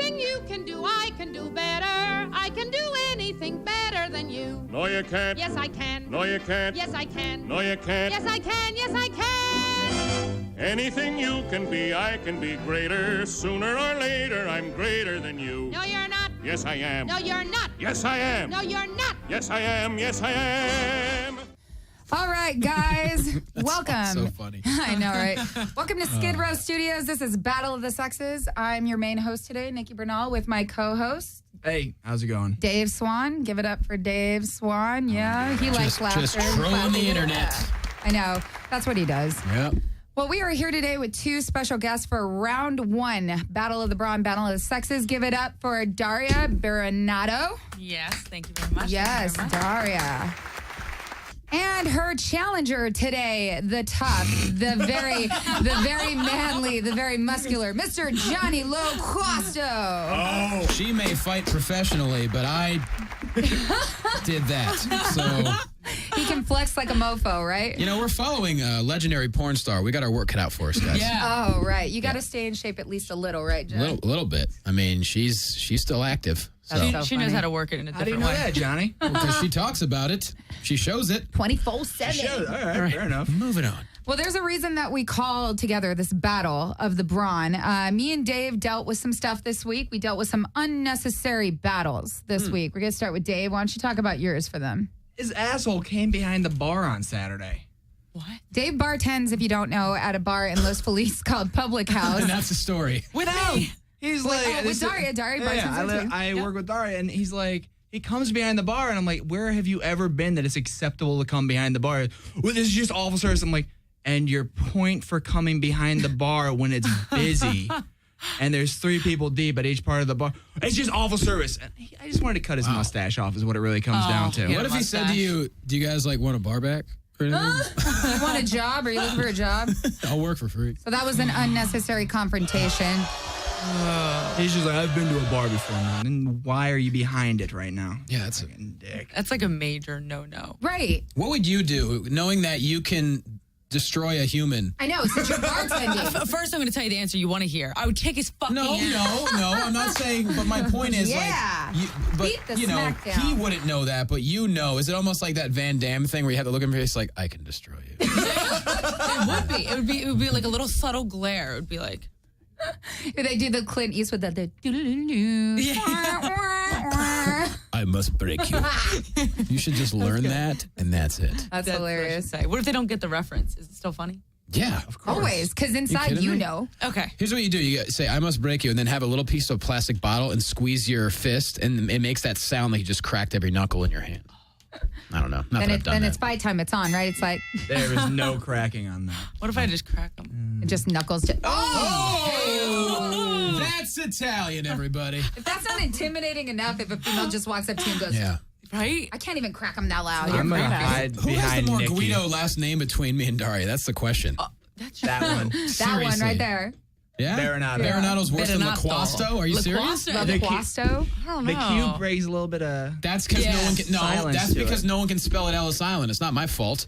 Anything you can do, I can do better. I can do anything better than you. No, you can't. Yes, I can. No, you can't. Yes, I can. No, you can't. Yes, I can. Yes, I can. Anything you can be, I can be greater. Sooner or later, I'm greater than you. No, you're not. Yes, I am. No, you're not. Yes, I am. No, you're not. Yes, I am. Yes, I am. All right, guys. Welcome. So funny. I know, right? Welcome to Skidrow Studios. This is Battle of the Sexes. I'm your main host today, Nikki Bernal, with my co-host, Hey, how's it going? Dave Swan. Give it up for Dave Swan. Yeah, he likes laughter. Just trolling the internet. I know. That's what he does. Yep. Well, we are here today with two special guests for round one, Battle of the Bra and Battle of the Sexes. Give it up for Daria Baronato. Yes, thank you very much. Yes, Thank you very much. Daria. And her challenger today, the tough, the very manly, the very muscular, Mr. Johnny Loquasto. Oh, she may fight professionally, but I did that. So, He can flex like a mofo, right? you know, we're following a legendary porn star. We got our work cut out for us, guys. Yeah. Oh, right. You got to stay in shape at least a little, right, John? A little bit. I mean, she's still active. So, That's so She knows funny. how to work it in a How do you different know way. that, Johnny? because she talks about it, she shows it. 24/7. All right, fair enough. Moving on. Well, there's a reason that we called together this battle of the brawn. Me and Dave dealt with some stuff this week. We dealt with some unnecessary battles this week. We're going to start with Dave. Why don't you talk about yours for them? His asshole came behind the bar on Saturday. What? Dave bartends, if you don't know, at a bar in Los Feliz called Public House. And that's the story. With me. He's With- like, with this is- Daria. Daria bartends there too. I work with Daria, and he's like, he comes behind the bar, and I'm like, where have you ever been that it's acceptable to come behind the bar? Well, this is just awful service. I'm like, and your point for coming behind the bar when it's busy, and there's 3 people deep at each part of the bar, it's just awful service. And I just wanted to cut his mustache off, is what it really comes down to. yeah. What if he said to mustache. you, do you guys like want a bar back? Or anything? You want a job? Are you looking for a job? I'll work for free. So that was an unnecessary confrontation. He's just like, I've been to a bar before, man. Then why are you behind it right now? Yeah, that's it. Fucking dick. That's like a major no-no. Right. What would you do knowing that you can destroy a human? I know, since you're bartending. First, I'm going to tell you the answer you want to hear. I would kick his fucking No, ass. no, I'm not saying, but my point is Yeah. like, Beat the you know, smack down. he wouldn't know that, but you know. Is it almost like that Van Damme thing where you have to look at him face like, I can destroy you? It would be. It would be like a little subtle glare. It would be like, They do the Clint Eastwood that the I must break you. You should just learn that, and that's it. That's that's what I hilarious. should say. What if they don't get the reference? Is it still funny? Yeah, of course. Always, because inside kidding you me? know. Okay. Here's what you do. You say, I must break you, and then have a little piece of plastic bottle and squeeze your fist, and it makes that sound like you just cracked every knuckle in your hand. I don't know. Not that I've done Then that. it's fight time. It's on, right? It's like There is no cracking on that. What if I just crack them? it just knuckles. Oh! That's Italian, everybody. If that's not intimidating enough, if a female just walks up to you and goes, Yeah. Right? I can't even crack them that loud. I'm You're gonna crazy. hide Who has behind the more Nikki. Guido last name between me and Daria? That's the question. That's That one. That one right there. Yeah? Baronato. Baronato's worse than Baronato. Laquasto? Are you serious? Laquasto. The The Quasto. I don't The know. Q brings a little bit of... That's because no one can. No, Silence that's to because it. no one can spell it Ellis Island. It's not my fault.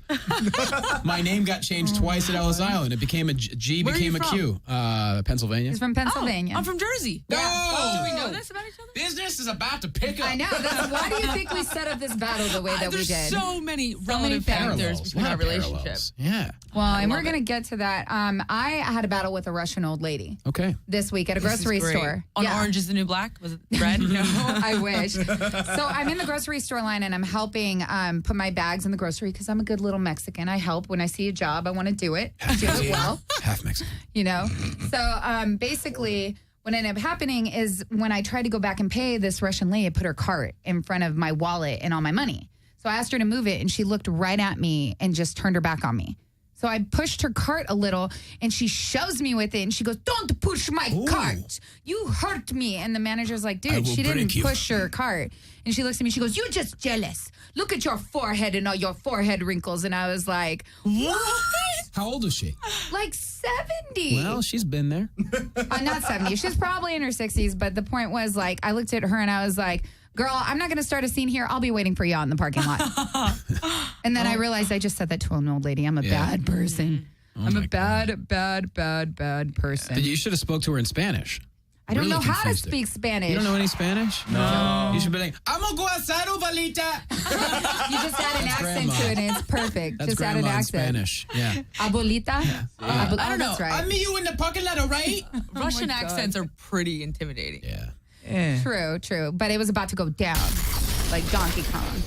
My name got changed twice at Ellis Island. It became a G, Where are became you a Q. Pennsylvania. He's from Pennsylvania. I'm from Jersey. No! Do we know this about each other? Business is about to pick up. I know. Why do you think we set up this battle the way that we There's did? so many many relative parallels. factors between A lot our of relationship. parallels. Yeah. Well, and we're love going to get to that. I had a battle with a Russian old lady Okay. this week at a This is grocery great. store. On Yeah. Orange is the New Black? Was it red? No. I wish. So I'm in the grocery store line and I'm helping put my bags in the grocery because I'm a good little Mexican. I help when I see a job. I want to do it. Do it well, Half Mexican. you know. So basically, what ended up happening is when I tried to go back and pay, this Russian lady put her cart in front of my wallet and all my money. So I asked her to move it, and she looked right at me and just turned her back on me. So I pushed her cart a little, and she shoves me with it, and she goes, "Don't push my cart. You hurt me." And the manager's like, I "Dude, will she didn't break you." push her cart." And she looks at me, she goes, "You're just jealous. Look at your forehead and all your forehead wrinkles." And I was like, "What?" How old is she? Like 70. Well, she's been there. Not 70. She's probably in her 60s. But the point was, like, I looked at her and I was like, "Girl, I'm not going to start a scene here. I'll be waiting for you out in the parking lot." And then I realized I just said that to an old lady. I'm a bad person. I'm a bad person. You should have spoke to her in Spanish. I don't Really know how to confused her. speak Spanish. You don't know any Spanish? No. You should be like, I'm gonna go asado, Valita. You just add an accent grandma. to it and it's perfect. That's just add an grandma in accent. Spanish. Yeah. Abuelita? I don't know. That's right. meet you in the parking lot, right? Russian accents are pretty intimidating. Yeah. True. But it was about to go down like Donkey Kong.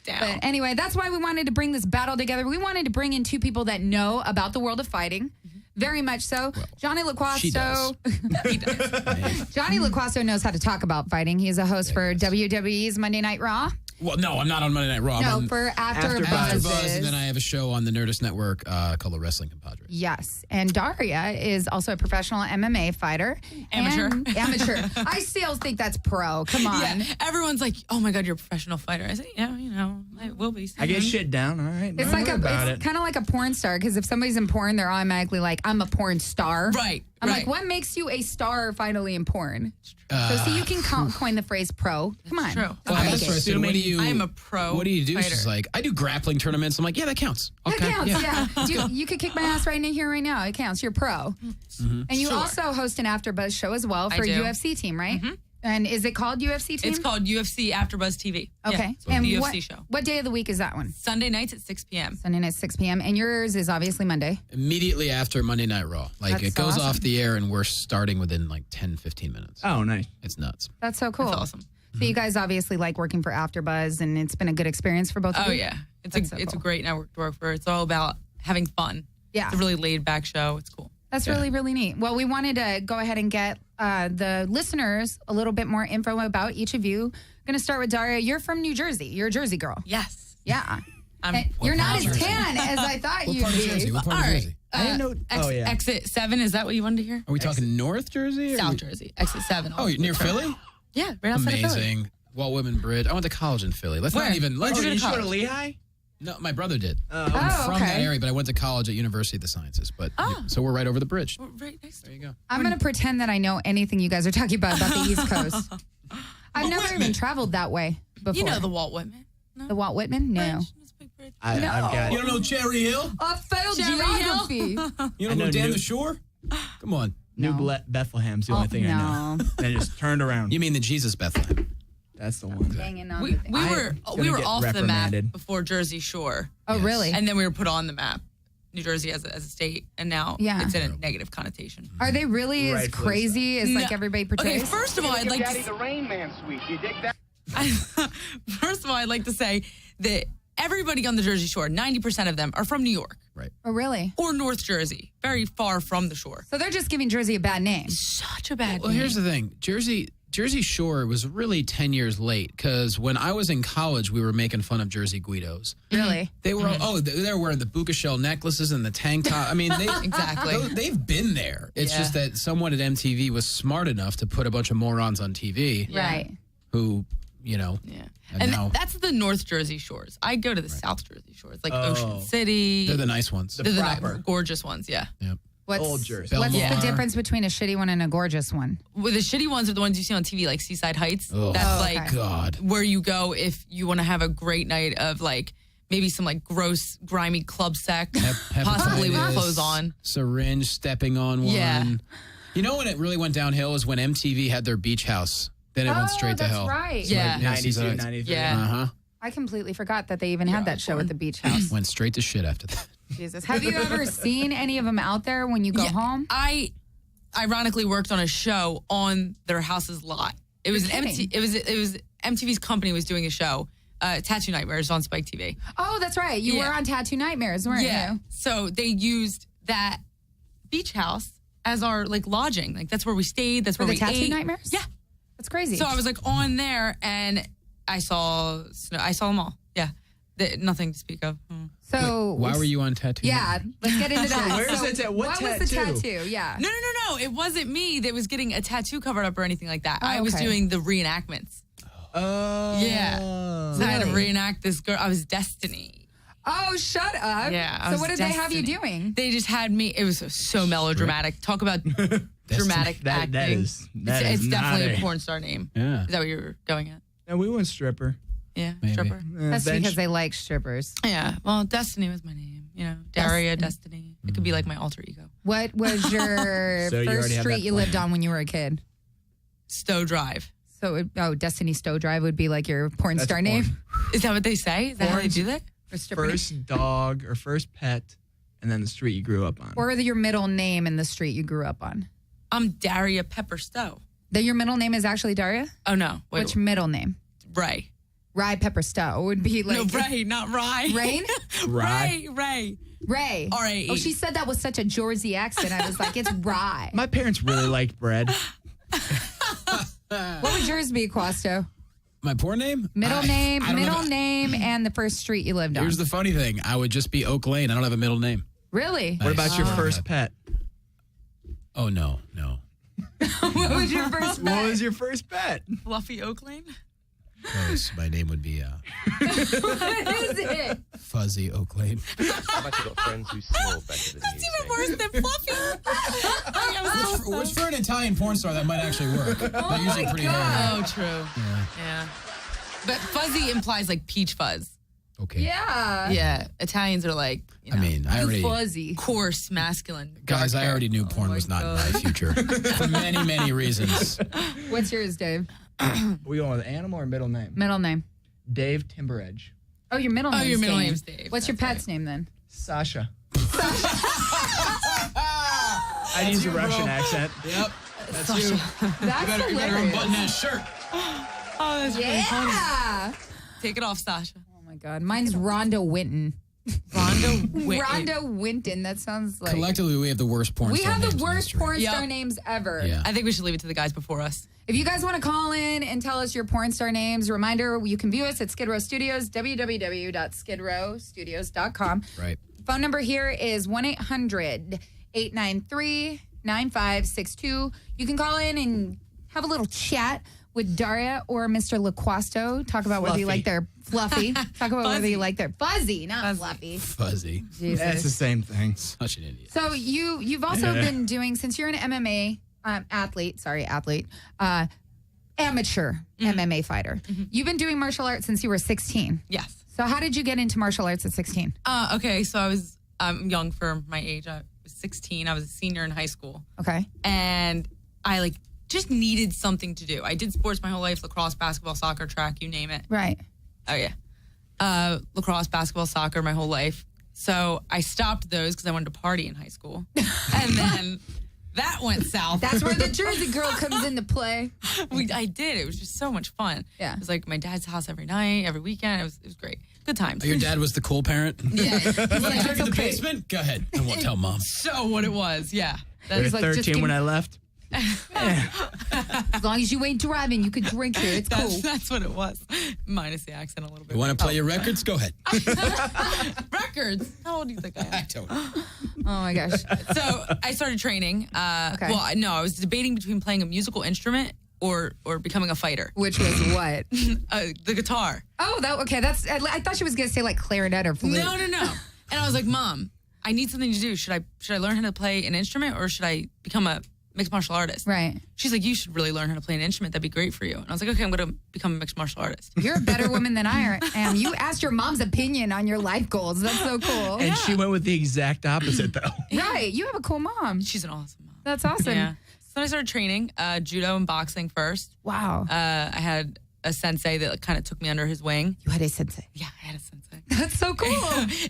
Down. But anyway, that's why we wanted to bring this battle together. We wanted to bring in two people that know about the world of fighting. Very much so. Johnny she does. LaQuasto. He does. Johnny LaQuasto knows how to talk about fighting. He's a host for WWE's Monday Night Raw. Well, no, I'm not on Monday Night Raw. I'm No, on for After Buzz. Buzz. and then I have a show on the Nerdist Network called The Wrestling Compadres. Yes. And Daria is also a professional MMA fighter. Amateur. And amateur. I still think that's pro. Come on. Yeah, everyone's like, "Oh my God, you're a professional fighter." I say, "Yeah, I will be." I get shit down. All right. It's Don't worry about it's it. kind of like a porn star because if somebody's in porn, they're automatically like, I'm a porn star. Right. I'm right. like, what makes you a star finally in porn? So see, you can coin the phrase pro. Come on. True. Let's Well, make that's it. what I said. What do you? I am a pro What do you do? fighter. She's like, I do grappling tournaments. I'm like, yeah, that counts. That Okay, counts, yeah. Dude, you could kick my ass right in here, right now. It counts. You're pro. Mm-hmm. And you Sure. also host an AfterBuzz show as well for I do. UFC team, right? And is it called UFC team? It's called UFC AfterBuzz TV. Okay. Yeah, it's And the UFC what, show. what day of the week is that one? Sunday nights at 6 p.m. Sunday night, 6 p.m. And yours is obviously Monday. Immediately after Monday Night Raw. Like, That's it so goes awesome. off the air and we're starting within like 10, 15 minutes. Oh, nice. It's nuts. That's so cool. That's awesome. So you guys obviously like working for AfterBuzz, and it's been a good experience for both of Oh you? yeah, it's That's so a cool. great network to work for. It's all about having fun. Yeah. It's a really laid back show. It's cool. That's really, really neat. Well, we wanted to go ahead and get the listeners a little bit more info about each of you. I'm going to start with Daria. You're from New Jersey. You're a Jersey girl. Yes. Yeah. I'm And you're not part as of Jersey? tan as I thought What you'd part of Jersey? be. What part all of right. Jersey? I didn't know. Oh, yeah. Exit 7. Is that what you wanted to hear? Are we talking North Jersey? Or South Jersey. Exit 7. Oh, you're near Philly? Yeah, right outside of Philly. Amazing. Walt Whitman Bridge. I went to college in Philly. Let's Where? not even. Let's Where'd you You go to should go to college? Lehigh? No, my brother did. I'm Oh, from okay. that area, but I went to college at University of the Sciences. But so we're right over the bridge. We're right next to There you go. I'm going to pretend that I know anything you guys are talking about the East Coast. I've never even traveled that way before. You know the Walt Whitman. No. The Walt Whitman? No. Bridge? This big bridge. I've got. You don't know Cherry Hill? I failed Cherry geography. You I don't know go down New- the shore? Come on. New No. Bethlehem's the only thing I know. no. And I just turned around. You mean the Jesus Bethlehem? That's the one. Hanging on We, the thing. we I'm were gonna get off the map reprimanded. before Jersey Shore, Oh, Yes. really? and then we were put on the map, New Jersey as a state, and now Yeah. it's in a negative connotation. Are they really as Rightfully crazy as like No. everybody Okay, portrays? first of all, I'd like Daddy to the Rain Man sweet. You dig that? first of all, I'd like to say that everybody on the Jersey Shore, 90% of them are from New York Oh, really? or North Jersey, very far from the shore. So they're just giving Jersey a bad name. Such a bad Well, name. here's the thing. Jersey Shore was really 10 years late because when I was in college, we were making fun of Jersey Guidos. Really? They were, they were wearing the buka shell necklaces and the tank top. I mean, Exactly. they've been there. It's Yeah. just that someone at MTV was smart enough to put a bunch of morons on TV Right. who, you know, Yeah. And And now- that's the North Jersey shores. I go to the South Jersey shores, like Oh. Ocean City. they're the nice ones. They're the proper. gorgeous ones, yeah. Yep. What's, Old Jersey. What's Belmar. the difference between a shitty one and a gorgeous one? Well, the shitty ones are the ones you see on TV, like Seaside Heights. Oh. That's Oh, like okay. God. where you go if you want to have a great night of like maybe some like gross, grimy club sex, possibly with Hepatitis, clothes on. Syringe stepping on one. Yeah. You know when it really went downhill is when MTV had their beach house. Then it went straight to that's hell. right. Yeah. 92, 93. Yeah. Uh-huh. I completely forgot that they even had that show at the beach house. Went straight to shit after that. Jesus. Have you ever seen any of them out there when you go Yeah. home? I ironically worked on a show on their house's lot. It was You're kidding. it was MTV's company was doing a show, Tattoo Nightmares on Spike TV. Oh, that's right. You Yeah. were on Tattoo Nightmares, weren't you? So they used that beach house as our like lodging. Like that's where we stayed. That's For where the we Tattoo ate. Nightmares? Yeah. That's crazy. So I was like on there and I saw snow. I saw them all. Yeah. Nothing to speak of. So Why were you on Tattoo? Yeah, let's get into that. where's the what was the tattoo? tattoo? Yeah. No. It wasn't me that was getting a tattoo covered up or anything like that. I was okay. doing the reenactments. Oh. Yeah. So I had to Really? reenact this girl. I was Destiny. Oh, shut up. Yeah. I So was what did they have you Destiny. doing? They just had me. It was so melodramatic. Talk about dramatic acting. That is it's not definitely a porn star name. Yeah. Is that what you're going at? No, we went stripper. Yeah, Maybe. stripper. That's bench. because they like strippers. Yeah, well, Destiny was my name. You know, Daria Destiny. It could be like my alter ego. What was your So you first already have street that you lived on when you were a kid? Stowe Drive. So, Destiny Stowe Drive would be like your porn star name? Is that what they say? Is that how they do that? First dog or first pet, and then the street you grew up on. Or your middle name in the street you grew up on? I'm Daria Pepper Stowe. That your middle name is actually Daria? Oh, no. Wait, Which middle name? Ray. Rye Pepper Stowe would be like... No, Ray, not Rye. Rain? Ray. Ray. R-A-E. Oh, she said that with such a Jersey accent. I was like, it's Rye. My parents really liked bread. What would yours be, Quasto? My porn name? Middle name, I don't middle have a- name, and the first street you lived on. Here's the funny thing. I would just be Oak Lane. I don't have a middle name. Really? What about your first pet? Oh, no. What was your first What was your first pet? Fluffy Oaklane? Close. My name would be What is it? Fuzzy Oak Lane. How about you got friends who smell better than That's you? even worse than Fluffy. Which for an Italian porn star, that might actually work. They're usually pretty hairy. Oh, true. Yeah. But fuzzy implies like peach fuzz. Okay. Yeah. Yeah. Italians are like, you know, I already... Fuzzy. coarse, masculine. Guys, dark I hair. already knew porn was not in my future for many, many reasons. What's yours, Dave? We going with animal or middle name? Middle name. Dave Timberedge. Oh, your middle name. your middle name's Dave. What's your pet's name then? Sasha. I'd use a Russian accent. Yep. That's you. That's You better unbutton that shirt. Oh, that's really funny. Yeah. Take it off, Sasha. Oh my God. Mine's Rhonda Winton. Rhonda Winton. That sounds like. Collectively, we have the worst porn We star have names the in worst history. porn Yep. star names ever. Yeah. I think we should leave it to the guys before us. If you guys want to call in and tell us your porn star names, reminder, you can view us at Skidrow Studios, www.skidrowstudios.com. Right. Phone number here is 1-800-893-9562. You can call in and have a little chat with Daria or Mr. LaQuasto. Talk about whether you like their fluffy. Talk about whether you like their fuzzy, not fluffy. Fuzzy. Jesus. That's the same thing. Such an idiot. So you've also been doing, since you're an MMA athlete, amateur MMA fighter. You've been doing martial arts since you were 16. Yes. So how did you get into martial arts at 16? Okay, so I'm young for my age. I was 16. I was a senior in high school. Okay. And I just needed something to do. I did sports my whole life, lacrosse, basketball, soccer, track, you name it. Right. Oh, yeah. Lacrosse, basketball, soccer my whole life. So I stopped those because I wanted to party in high school. And then that went south. That's where the Jersey girl comes into play. I did. It was just so much fun. Yeah. It was like my dad's house every night, every weekend. It was great. Good times. Your dad was the cool parent? Yeah. You want to drink in the basement? Go ahead. I won't tell mom. So what it was, yeah. I was like, just 13 give when me- I left. As long as you ain't driving, you could drink here. It's cool. That's what it was. Minus the accent a little bit. You want to play your records? Go ahead. Records? How old do you think I am? I don't know. Oh my gosh. So I started training. Okay. Well, no, I was debating between playing a musical instrument or becoming a fighter. Which was what? The guitar. Oh, that that's. I thought she was gonna say like clarinet or flute. No. And I was like, Mom, I need something to do. Should I learn how to play an instrument or should I become a mixed martial artist? Right. She's like, you should really learn how to play an instrument. That'd be great for you. And I was like, okay, I'm going to become a mixed martial artist. You're a better woman than I am. You asked your mom's opinion on your life goals. That's so cool. And she went with the exact opposite, though. Right. You have a cool mom. She's an awesome mom. That's awesome. Yeah. So then I started training judo and boxing first. Wow. I had a sensei that kind of took me under his wing. You had a sensei. Yeah, I had a sensei. That's so cool.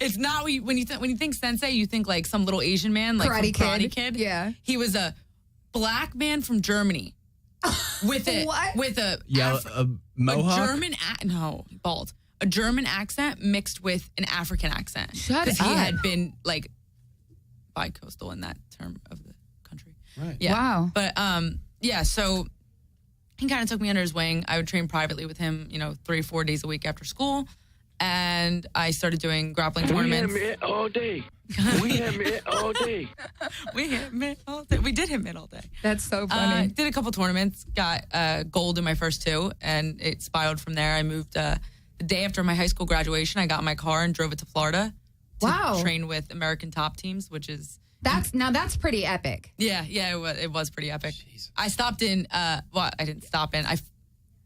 It's not when you think sensei, you think like some little Asian man, like Karate from Karate Kid. Kid. Yeah. He was a black man from Germany with a What? with a A mohawk? a German no bald a German accent mixed with an African accent. Shut Because up. he had been like bi-coastal in that term of the country. Right. Yeah. Wow. But yeah, so he kind of took me under his wing. I would train privately with him, 3-4 days a week after school. And I started doing grappling tournaments. We hit mid all day. We hit mid all day. We hit mid all day. We did hit mid all day. That's so funny. Did a couple tournaments, got gold in my first 2, and it spiraled from there. I moved the day after my high school graduation. I got in my car and drove it to Florida to Wow. train with American top teams, which is That's pretty epic. yeah, it was pretty epic. I stopped in. I didn't stop in.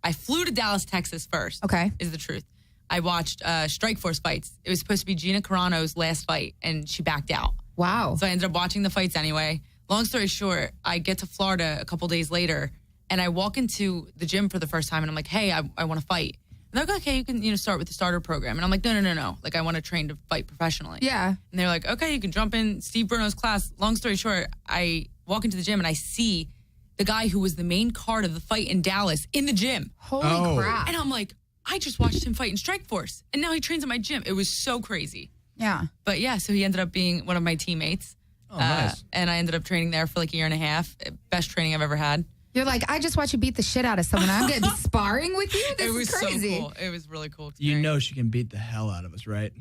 I flew to Dallas, Texas first. Okay. Is the truth. I watched Strikeforce fights. It was supposed to be Gina Carano's last fight, and she backed out. Wow. So I ended up watching the fights anyway. Long story short, I get to Florida a couple days later, And I walk into the gym for the first time and I'm like, hey, I want to fight. And they're like, okay, you can start with the starter program. And I'm like, no. Like, I want to train to fight professionally. Yeah. And they're like, okay, you can jump in Steve Bruno's class. Long story short, I walk into the gym and I see the guy who was the main card of the fight in Dallas in the gym. Holy crap. And I'm like, I just watched him fight in Strikeforce. And now he trains at my gym. It was so crazy. Yeah. But yeah, so he ended up being one of my teammates. Oh, nice. And I ended up training there for like a year and a half. Best training I've ever had. You're like, I just watch you beat the shit out of someone. I'm going to be sparring with you? This It was is crazy. so cool. It was really cool. You know she can beat the hell out of us, right?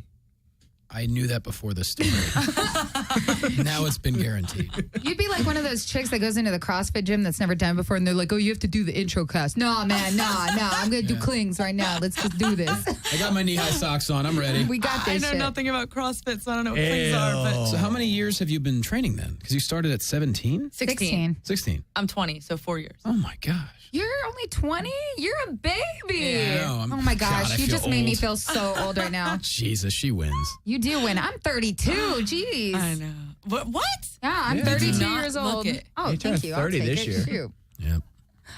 I knew that before this story. Now it's been guaranteed. You'd be like one of those chicks that goes into the CrossFit gym that's never done before, and they're like, oh, you have to do the intro class. No, man, no. I'm going to do clings right now. Let's just do this. I got my knee-high socks on. I'm ready. We got I this know shit. nothing about CrossFit, so I don't know what things are. But So how many years have you been training then? Because you started at 17? 16. 16. I'm 20, so 4 years. Oh, my gosh. You're only 20? You're a baby. Yeah, I know. Oh my gosh, God, I you feel just made me old. feel so old right now. Jesus, she wins. You do win. I'm 32. Jeez. I know. What? Yeah, I'm Yeah. 32 Do not years look old. it. Oh, You turned thank you. I'll 30 take this it. year. Shoot. Yep.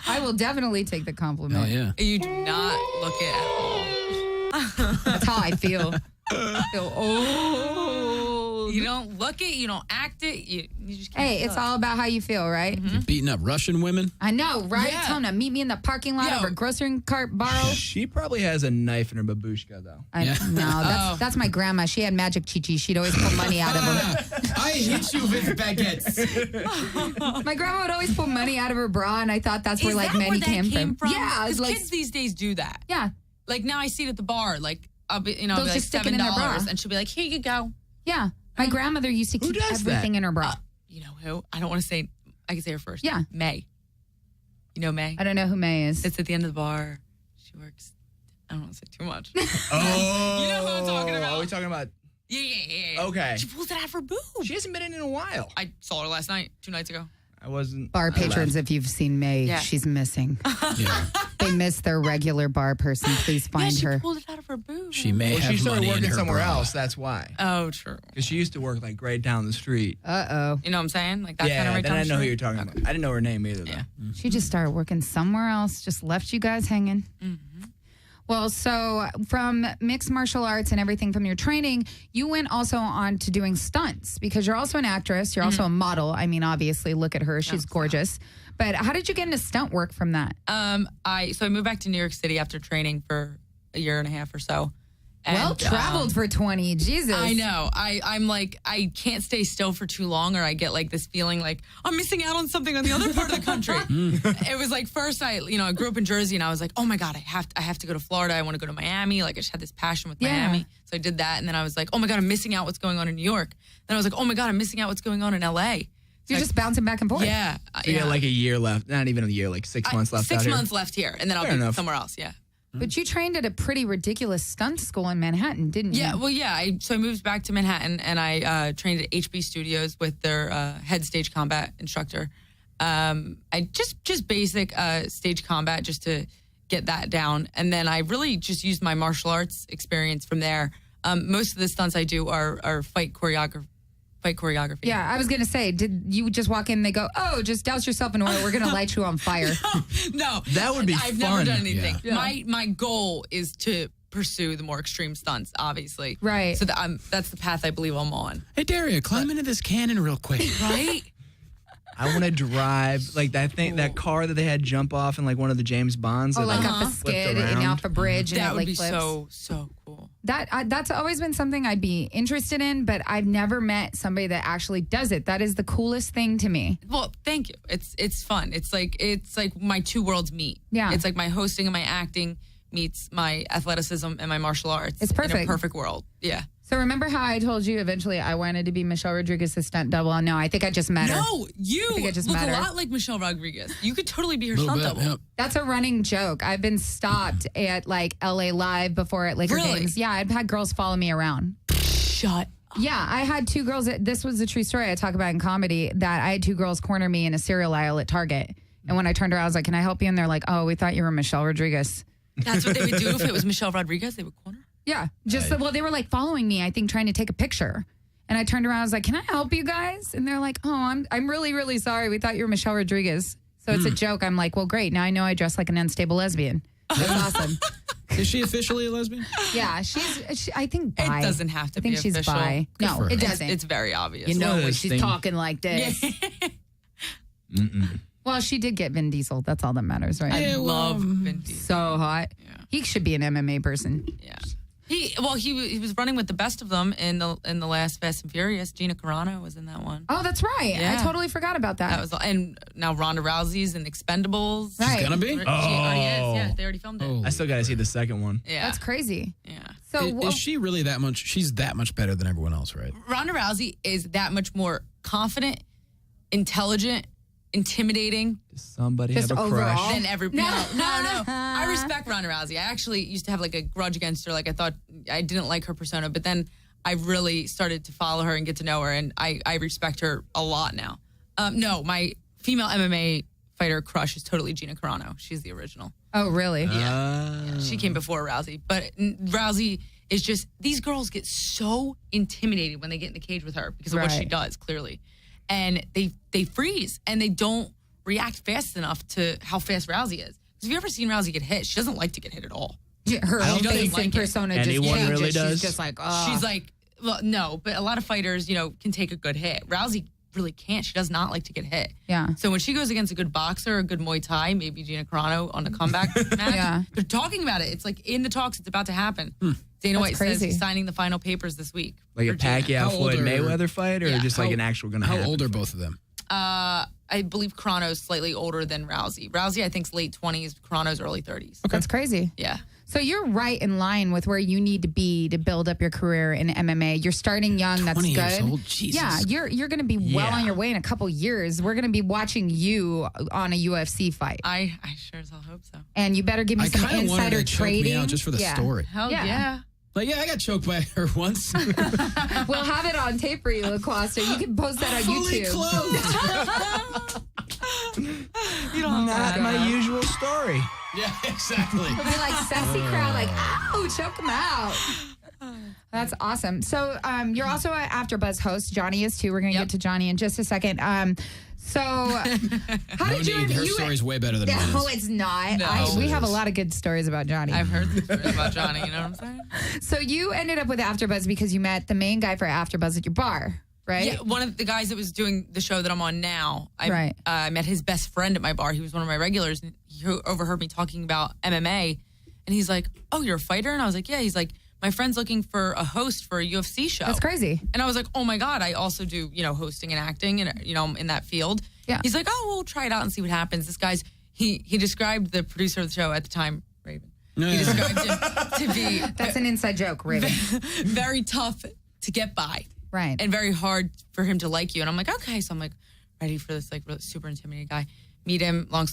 I will definitely take the compliment. Oh, yeah. You do not look it at all. That's how I feel. I feel old. You don't look it. You don't act it. You just can't. Hey, it's look. all about how you feel, right? You're beating up Russian women? I know, right? Yeah. Tell them to meet me in the parking lot Yo. of a grocery cart borrow. She probably has a knife in her babushka, though. Yeah. No, that's my grandma. She had magic chi-chi. She'd always pull money out of her. I hate you with baguettes. My grandma would always pull money out of her bra, and I thought that's where Is like that money where that came from. Yeah, because like kids these days do that. yeah, Like now, I see it at the bar. Like I'll be, They'll like just stick it in their bra. $7, and she'll be like, "Here you go." yeah. My grandmother used to Who keep does everything that? in her bra. You know who? I don't want to say. I can say her first. Yeah. May. You know May? I don't know who May is. It's at the end of the bar. She works. I don't want to say too much. Oh. You know who I'm talking about. Are we talking about? Yeah. Okay. She pulls it out of her boob. She hasn't been in a while. I saw her last night, 2 nights ago. I wasn't. Bar I patrons, left. if you've seen May, Yeah. she's missing. Yeah. They miss their regular bar person. Please Yeah, find she her. pulled it out of her boob. She may Well, have she started money in working her somewhere bra. else. That's why. Oh, true. Because she used to work like right down the street. Uh-oh. You know what I'm saying? Like that Yeah, kind of right then down I the know who street. you're talking about. I didn't know her name either, though. Yeah. She just started working somewhere else, just left you guys hanging. Well, so from mixed martial arts and everything from your training, you went also on to doing stunts because you're also an actress. You're also a model. I mean, obviously, look at her. She's gorgeous. But how did you get into stunt work from that? I moved back to New York City after training for a year and a half or so. And, Well traveled for 20. Jesus. I know. I'm like, I can't stay still for too long, or I get like this feeling like I'm missing out on something on the other part of the country. It was like first I grew up in Jersey, and I was like, oh my God, I have to go to Florida. I want to go to Miami. Like I just had this passion with Yeah. Miami, so I did that, and then I was like, oh my God, I'm missing out what's going on in New York. Then I was like, oh my God, I'm missing out what's going on in LA. You're just bouncing back and forth. Yeah, So you got like a year left. Not even a year, like 6 months left out 6 here. months left here, and then I'll Fair be enough. somewhere else. Yeah. But you trained at a pretty ridiculous stunt school in Manhattan, didn't you? Yeah, well, yeah. So I moved back to Manhattan, and I trained at HB Studios with their head stage combat instructor. I just basic stage combat just to get that down, and then I really just used my martial arts experience from there. Most of the stunts I do are fight choreography. Yeah, I was going to say, did you just walk in and they go, oh, just douse yourself in oil. We're going to light you on fire. No, That would be I've fun. never done anything. Yeah. My goal is to pursue the more extreme stunts, obviously. Right. So that's the path I believe I'm on. Hey, Daria, climb into this cannon real quick. Right. I want to drive like that thing, that car that they had jump off in like one of the James Bonds. Oh, that, like up a flipped skid around. and off a bridge and That it would like be flips. so cool. That's always been something I'd be interested in, but I've never met somebody that actually does it. That is the coolest thing to me. Well, thank you. It's fun. It's like my two worlds meet. Yeah. It's like my hosting and my acting meets my athleticism and my martial arts. It's In perfect. a perfect world. Yeah. So remember how I told you eventually I wanted to be Michelle Rodriguez's stunt double? No, I think I just met her. No, you think I just look met a her. lot like Michelle Rodriguez. You could totally be her Little stunt bit, double. yep. That's a running joke. I've been stopped at like LA Live before at Laker Really? games. Yeah, I've had girls follow me around. Shut up. Yeah, I had two girls. This was a true story I talk about in comedy that I had two girls corner me in a cereal aisle at Target. And when I turned around, I was like, can I help you? And they're like, oh, we thought you were Michelle Rodriguez. That's what they would do if it was Michelle Rodriguez. They would corner. Yeah, well, they were like following me, I think, trying to take a picture. And I turned around, I was like, can I help you guys? And they're like, oh, I'm really, really sorry. We thought you were Michelle Rodriguez. So it's a joke. I'm like, well, great. Now I know I dress like an unstable lesbian. That's awesome. Is she officially a lesbian? Yeah, I think bi. It doesn't have to I think be she's official. bi. Good No, for her. it doesn't. It's very obvious. You know one of when those she's things- talking like this. Well, she did get Vin Diesel. That's all that matters, right? I love Vin Diesel. So hot. Yeah. He should be an MMA person. Yeah. He was running with the best of them in the last Fast and Furious. Gina Carano was in that one. Oh, that's right. Yeah. I totally forgot about that. That was, and now Ronda Rousey's in Expendables. Right. She's gonna be? She already is. Yeah, they already filmed it. Oh. I still got to see the second one. Yeah, That's crazy. yeah. So Is she really that much? She's that much better than everyone else, right? Ronda Rousey is that much more confident, intelligent, intimidating Does somebody Just have a overall? crush? than every. No. I respect Ronda Rousey. I actually used to have like a grudge against her. Like I thought I didn't like her persona, but then I really started to follow her and get to know her, and I respect her a lot now. No, my female MMA fighter crush is totally Gina Carano. She's the original. Oh, really? Yeah, she came before Rousey, but Rousey is just, these girls get so intimidated when they get in the cage with her because of what she Right. does, clearly, and they freeze and they don't react fast enough to how fast Rousey is. Because have you ever seen Rousey get hit? She doesn't like to get hit at all. Her I don't face think and persona just anyone changes. really does. She's just like, oh. She's like, well, no, but a lot of fighters, can take a good hit. Rousey really can't. She does not like to get hit. Yeah. So when she goes against a good boxer, a good Muay Thai, maybe Gina Carano on a comeback match, Yeah. they're talking about it. It's like in the talks, it's about to happen. Dana White says crazy. he's signing the final papers this week. Like a for Gina. Pacquiao How old Floyd are- Mayweather fight, or Yeah. just like an actual gonna How happen? old are both of them? I believe Carano's slightly older than Rousey. Rousey, I think, is late 20s. Carano's early 30s. That's crazy. Yeah. So you're right in line with where you need to be to build up your career in MMA. You're starting young. That's 20 good. years old? Jesus. Yeah, you're going to be well Yeah. on your way in a couple years. We're going to be watching you on a UFC fight, I sure as hell hope so. and you better give me I some kind of wanted insider to choke me trading out just for the Yeah. story. Hell Yeah. yeah. Like, yeah, I got choked by her once. We'll have it on tape for you, LaQuasta. You can post that on Fully YouTube. clothed. You don't Not my usual story. Yeah, exactly. It'll be like sassy crowd, like, ow, choke him out. That's awesome. So you're also an AfterBuzz host. Johnny is too. We're going to Yep. get to Johnny in just a second. So how No did you? need. Her you story's way better than mine. no, is. it's not. No. We It have a is. lot of good stories about Johnny. I've heard the stories about Johnny, you know what I'm saying? So you ended up with AfterBuzz because you met the main guy for AfterBuzz at your bar, right? Yeah, one of the guys that was doing the show that I'm on now, Right. I met his best friend at my bar. He was one of my regulars, and he overheard me talking about MMA, and he's like, "Oh, you're a fighter?" And I was like, "Yeah." He's like, "My friend's looking for a host for a UFC show." That's crazy. And I was like, "Oh my god, I also do, hosting and acting, and I'm in that field." Yeah. He's like, "Oh, we'll try it out and see what happens." This guy's he described the producer of the show at the time, Raven. He described him to be That's an inside joke, Raven. very tough to get by. Right. And very hard for him to like you. And I'm like, okay. So I'm like ready for this like really super intimidating guy. Meet him. Long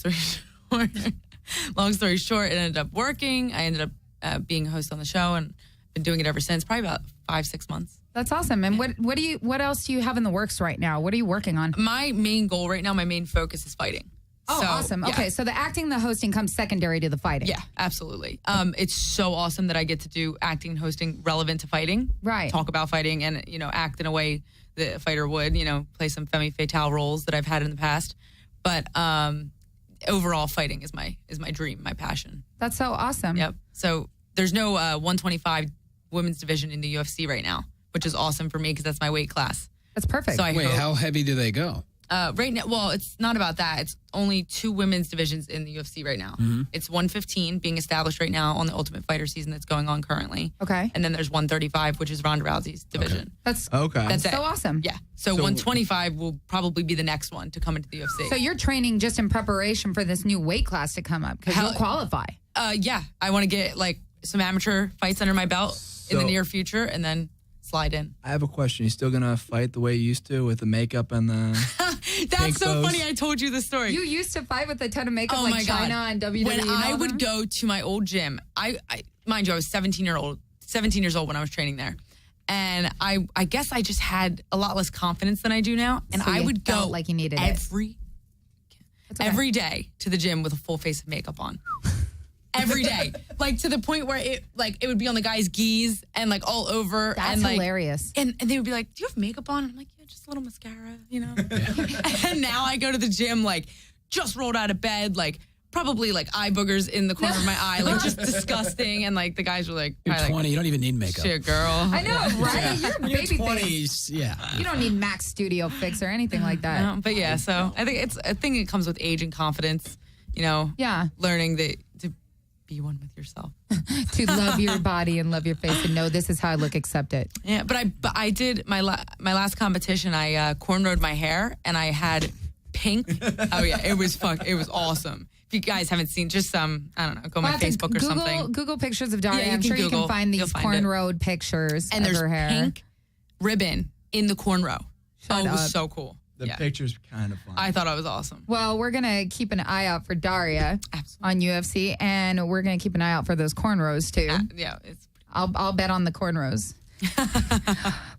story short, it ended up working. I ended up being a host on the show and been doing it ever since. Probably about 5-6 months. That's awesome. And what else do you have in the works right now? What are you working on? My main goal right now, my main focus is fighting. Oh, So, awesome. yeah. Okay, so the acting, the hosting comes secondary to the fighting. Yeah, absolutely. It's so awesome that I get to do acting and hosting relevant to fighting. Right. Talk about fighting and, act in a way that a fighter would, play some femme fatale roles that I've had in the past. But overall fighting is my dream, my passion. That's so awesome. Yep. So there's no 125 women's division in the UFC right now, which is awesome for me because that's my weight class. That's perfect. So I Wait, hope, how heavy do they go? right now, well, it's not about that. It's only 2 women's divisions in the UFC right now. It's 115 being established right now on the Ultimate Fighter season that's going on currently. Okay. And then there's 135, which is Ronda Rousey's division. That's Okay. That's it. so awesome. Yeah. So 125 will probably be the next one to come into the UFC. So you're training just in preparation for this new weight class to come up because you'll qualify. Yeah, I want to get like some amateur fights under my belt in the So- near future and then slide in. I have a question. You still gonna fight the way you used to with the makeup and the? That's so pose. funny. I told you the story. You used to fight with a ton of makeup Oh like my God. China and WWE. When and I all would them? go to my old gym, I mind you, I was 17 years old when I was training there. And I guess I just had a lot less confidence than I do now. And So I you would go felt like you needed it. It's okay. every day to the gym with a full face of makeup on. Every day. Like to the point where it would be on the guy's geese and like all over. That's and, like, hilarious. And they would be like, "Do you have makeup on?" I'm like, "Yeah, just a little mascara, And now I go to the gym like just rolled out of bed, like probably like eye boogers in the corner of my eye, like just disgusting. And like the guys were like, You're probably 20. You don't even need like, makeup. shit, girl. I know, right? You're a When you're baby 20, face. yeah. You don't need Max Studio Fix or anything like that. But yeah, so I think it comes with age and confidence, you know, Yeah. learning that to be one with yourself. To love your body and love your face and know this is how I look, accept it. Yeah, but I did my last competition. I cornrowed my hair and I had pink. Oh yeah, it was awesome. If you guys haven't seen, just I don't know, go on my Well, I think Facebook or something. Google pictures of Daria. Yeah, you I'm can sure you Google. can find You'll these find it. cornrowed pictures And of there's her hair. pink ribbon in the cornrow. Shut It was up. so cool. The Yeah. picture's kind of fun. I thought it was awesome. Well, we're going to keep an age out for Daria Absolutely. on UFC, and we're going to keep an eye out for those cornrows, too. Yeah, it's I'll bet on the cornrows.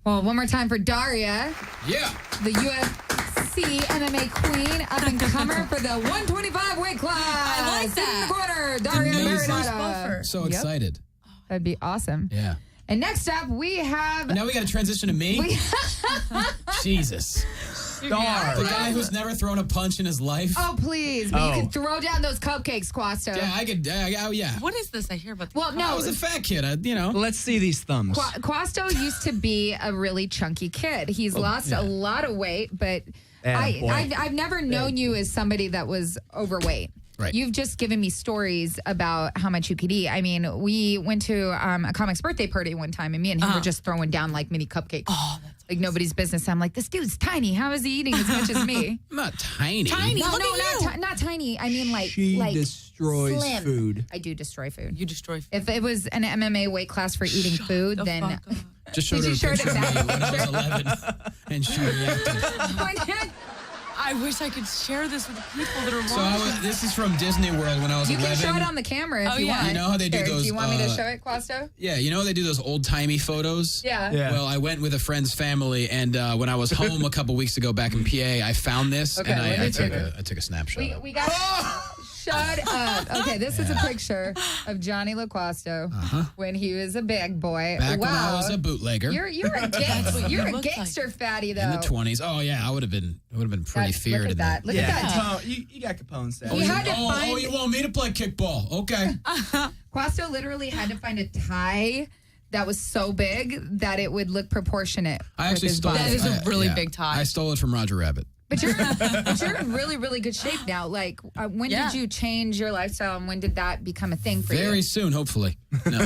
Well, one more time for Daria, Yeah. the UFC MMA queen, up and comer for the 125 weight class. I like Sit in that. the corner, Daria Amazing. Marinata. So Yep. excited. That'd be awesome. Yeah. And next up, we have. Now we got to transition to me. Jesus. Star. The guy who's never thrown a punch in his life. Oh, please. But Oh. you can throw down those cupcakes, Quasto. Yeah, I could. Oh, yeah. what is this I hear about? Well, I no. was a fat kid. You know. Let's see these thumbs. Quasto used to be a really chunky kid. He's lost a lot of weight, but Attaboy. I've never known you as somebody that was overweight. Right. You've just given me stories about how much you could eat. I mean, we went to a comic's birthday party one time, and me and him were just throwing down like mini cupcakes. Oh, that's like nobody's business. I'm like, this dude's tiny. How is he eating as much as me? I'm not tiny. No, Look at you. not tiny. I mean, like She like destroys slim. food. I do destroy food. You destroy. If it was an MMA weight class for eating food, the then fuck up. Just showed Did her you a show it picture of me back? when I was 11, and she reacted. I wish I could share this with the people that are So watching. this is from Disney World when I was you 11. can show it on the camera if Oh, you yeah. want. You know how they do Here, those, Do you want me to show it, Quasto? Yeah, you know how they do those old-timey photos? Yeah. Yeah. Well, I went with a friend's family, and when I was home a couple weeks ago back in PA, I found this, Okay, and let I me took take I took a snapshot. We got. Shut up. Okay, this is a picture of Johnny LaQuasto when he was a big boy. Back wow. when I was a bootlegger You're a what gangster. you You're a look like. gangster fatty though. in the 20s. Oh yeah, I would have been pretty feared Look in at that. Look Yeah, at that. Capone, you got Capone style. You had to Oh, find. you want me to play kickball? Okay. Quasto literally had to find a tie that was so big that it would look proportionate. I with actually his stole body. That is a I- really big tie. I stole it from Roger Rabbit. But you're in really, really good shape now. Like, when Yeah. did you change your lifestyle, and when did that become a thing for Very you? soon, hopefully. No.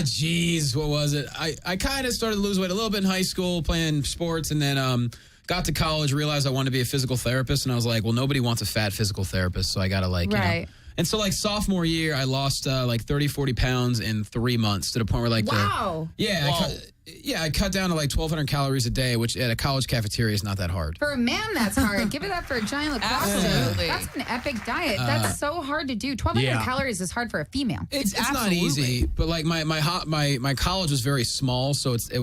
Geez, what was it? I kind of started to lose weight a little bit in high school playing sports, and then got to college, realized I wanted to be a physical therapist, and I was like, well, nobody wants a fat physical therapist, so I got to you know. Right. And so like sophomore year, I lost like 30, 40 pounds in 3 months to the point where like Wow. I cut down to like 1,200 calories a day, which at a college cafeteria is not that hard. For a man, that's hard. Give it up for a giant lacrosse. Absolutely. That's an epic diet. That's so hard to do. 1,200 Yeah. calories is hard for a female. It's not Absolutely. easy, but like my college was very small, so it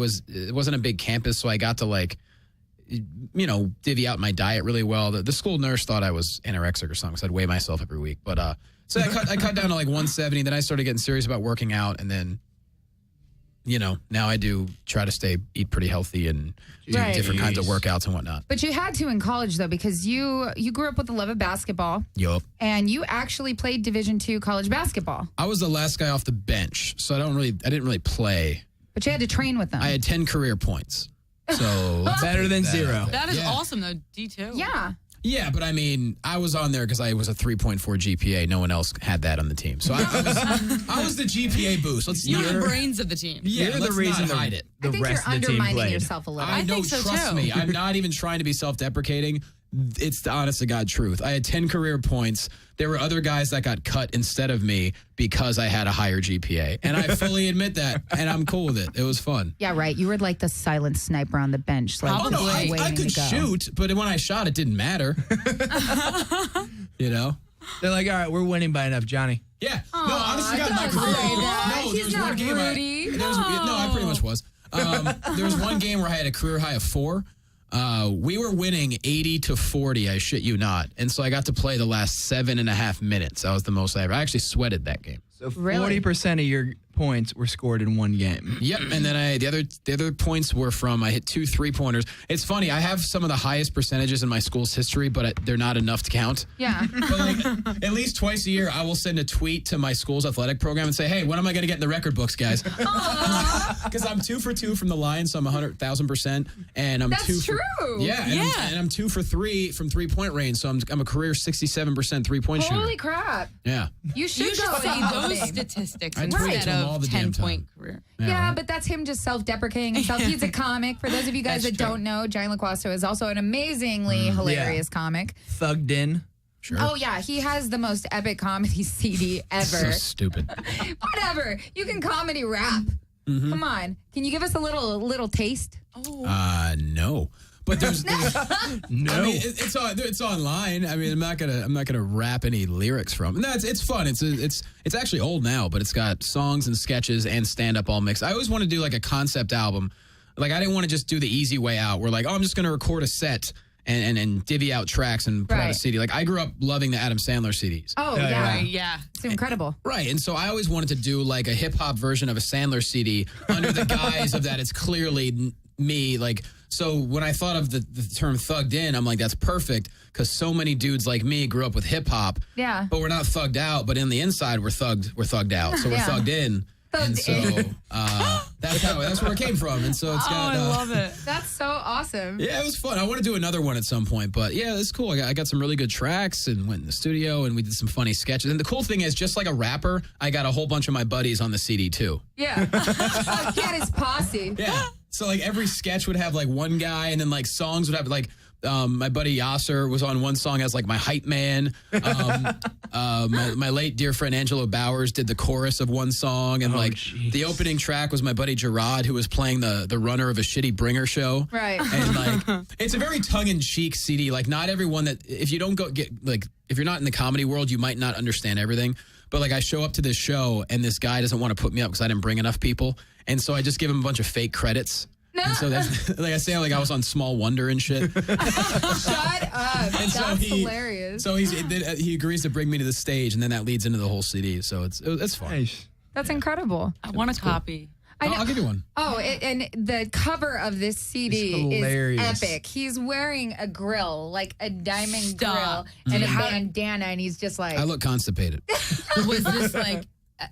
wasn't a big campus, so I got to like, you know, divvy out my diet really well. The school nurse thought I was anorexic or something, so I'd weigh myself every week. But so I cut down to like 170. Then I started getting serious about working out, and then, you know, now I do try to eat pretty healthy and do Right. different kinds of workouts and whatnot. But you had to in college though, because you grew up with the love of basketball, Yup. and you actually played Division II college basketball. I was the last guy off the bench, so I didn't really play. But you had to train with them. I had 10 career points. So Better than zero. That is Yeah. awesome though. D2. yeah. yeah, but I mean, I was on there because I was a 3.4 GPA. No one else had that on the team. So I was the GPA boost. You're the brains of the team. Yeah, You're the let's reason not hide it. the I think rest you're of the team undermining played. yourself a little. I know, think so, trust too. me. I'm not even trying to be self-deprecating. It's the honest to God truth. I had 10 career points. There were other guys that got cut instead of me because I had a higher GPA. And I fully admit that, and I'm cool with it. It was fun. Yeah, right. You were like the silent sniper on the bench. Like, Oh, no, just I waiting could to go. shoot, but when I shot, it didn't matter. You know? They're like, all right, we're winning by enough, Johnny. Yeah. No, honestly, God, my don't career. say that. No, He's there was not one game. Rudy. I pretty much was. There was one game where I had a career high of 4. We were winning 80-40. I shit you not. And so I got to play the last 7.5 minutes. That was the most I ever. I actually sweated that game. So Really? 40% of your points were scored in one game. Yep, and then the other points were from I hit 2 3-pointers. It's funny, I have some of the highest percentages in my school's history, but they're not enough to count. Yeah. But like at least twice a year, I will send a tweet to my school's athletic program and say, "Hey, when am I going to get in the record books, guys?" Because I'm 2 for 2 from the line, so I'm 100,000%, and I'm That's 2 for, true. Yeah, and I'm 2 for 3 from 3-point range, so I'm a career 67% 3-point shooter. Holy crap. Yeah. You should You go should say in those something. statistics I tweet instead to 'em all of the damn 10-point time. career. Yeah, right. but that's him just self-deprecating himself. He's a comic. For those of you guys That's that true. don't know, Giant LaQuasto is also an amazingly hilarious comic. Thugged in. Sure. Oh, yeah. He has the most epic comedy CD So ever. stupid. Whatever. You can comedy rap. Mm-hmm. Come on. Can you give us a little taste? No. But there's No. I mean, it's online. I mean, I'm not gonna rap any lyrics from. And it's fun. It's actually old now, but it's got songs and sketches and stand up all mixed. I always want to do like a concept album. Like I didn't want to just do the easy way out. Where like, oh, I'm just gonna record a set and divvy out tracks and put out a Right. CD. Like I grew up loving the Adam Sandler CDs. Oh, Yeah, yeah. Right, yeah. It's incredible. Right, and so I always wanted to do like a hip hop version of a Sandler CD under the guise of that it's clearly me. Like, so when I thought of the term thugged in, I'm like, that's perfect because so many dudes like me grew up with hip hop. Yeah. But we're not thugged out. But in the inside, we're thugged out. So we're Yeah. thugged in. And Thugged so in. that's where it came from. And so it's got. I love it. That's so awesome. Yeah, it was fun. I want to do another one at some point, but yeah, it's cool. I got some really good tracks and went in the studio and we did some funny sketches. And the cool thing is, just like a rapper, I got a whole bunch of my buddies on the CD too. Yeah. He had his posse. Yeah. So like every sketch would have like one guy, and then like songs would have like my buddy Yasser was on one song as like my hype man. My late dear friend Angelo Bowers did the chorus of one song, and jeez. the opening track was my buddy Gerard, who was playing the runner of a shitty bringer show. Right. And like it's a very tongue-in-cheek CD. Like not everyone that if you don't go get like if you're not in the comedy world, you might not understand everything. But like I show up to this show and this guy doesn't want to put me up because I didn't bring enough people, and so I just give him a bunch of fake credits. And so that's like I say, like I was on Small Wonder and shit. Shut up. And so That's he- hilarious. So he agrees to bring me to the stage, and then that leads into the whole CD. So it's fun. Nice. That's incredible. I want a copy. I know. I'll give you one. Oh, and the cover of this CD It's is hilarious. epic. He's wearing a grill, like a diamond Stop. grill, and a How- bandana, and he's just like, I look constipated. Was this like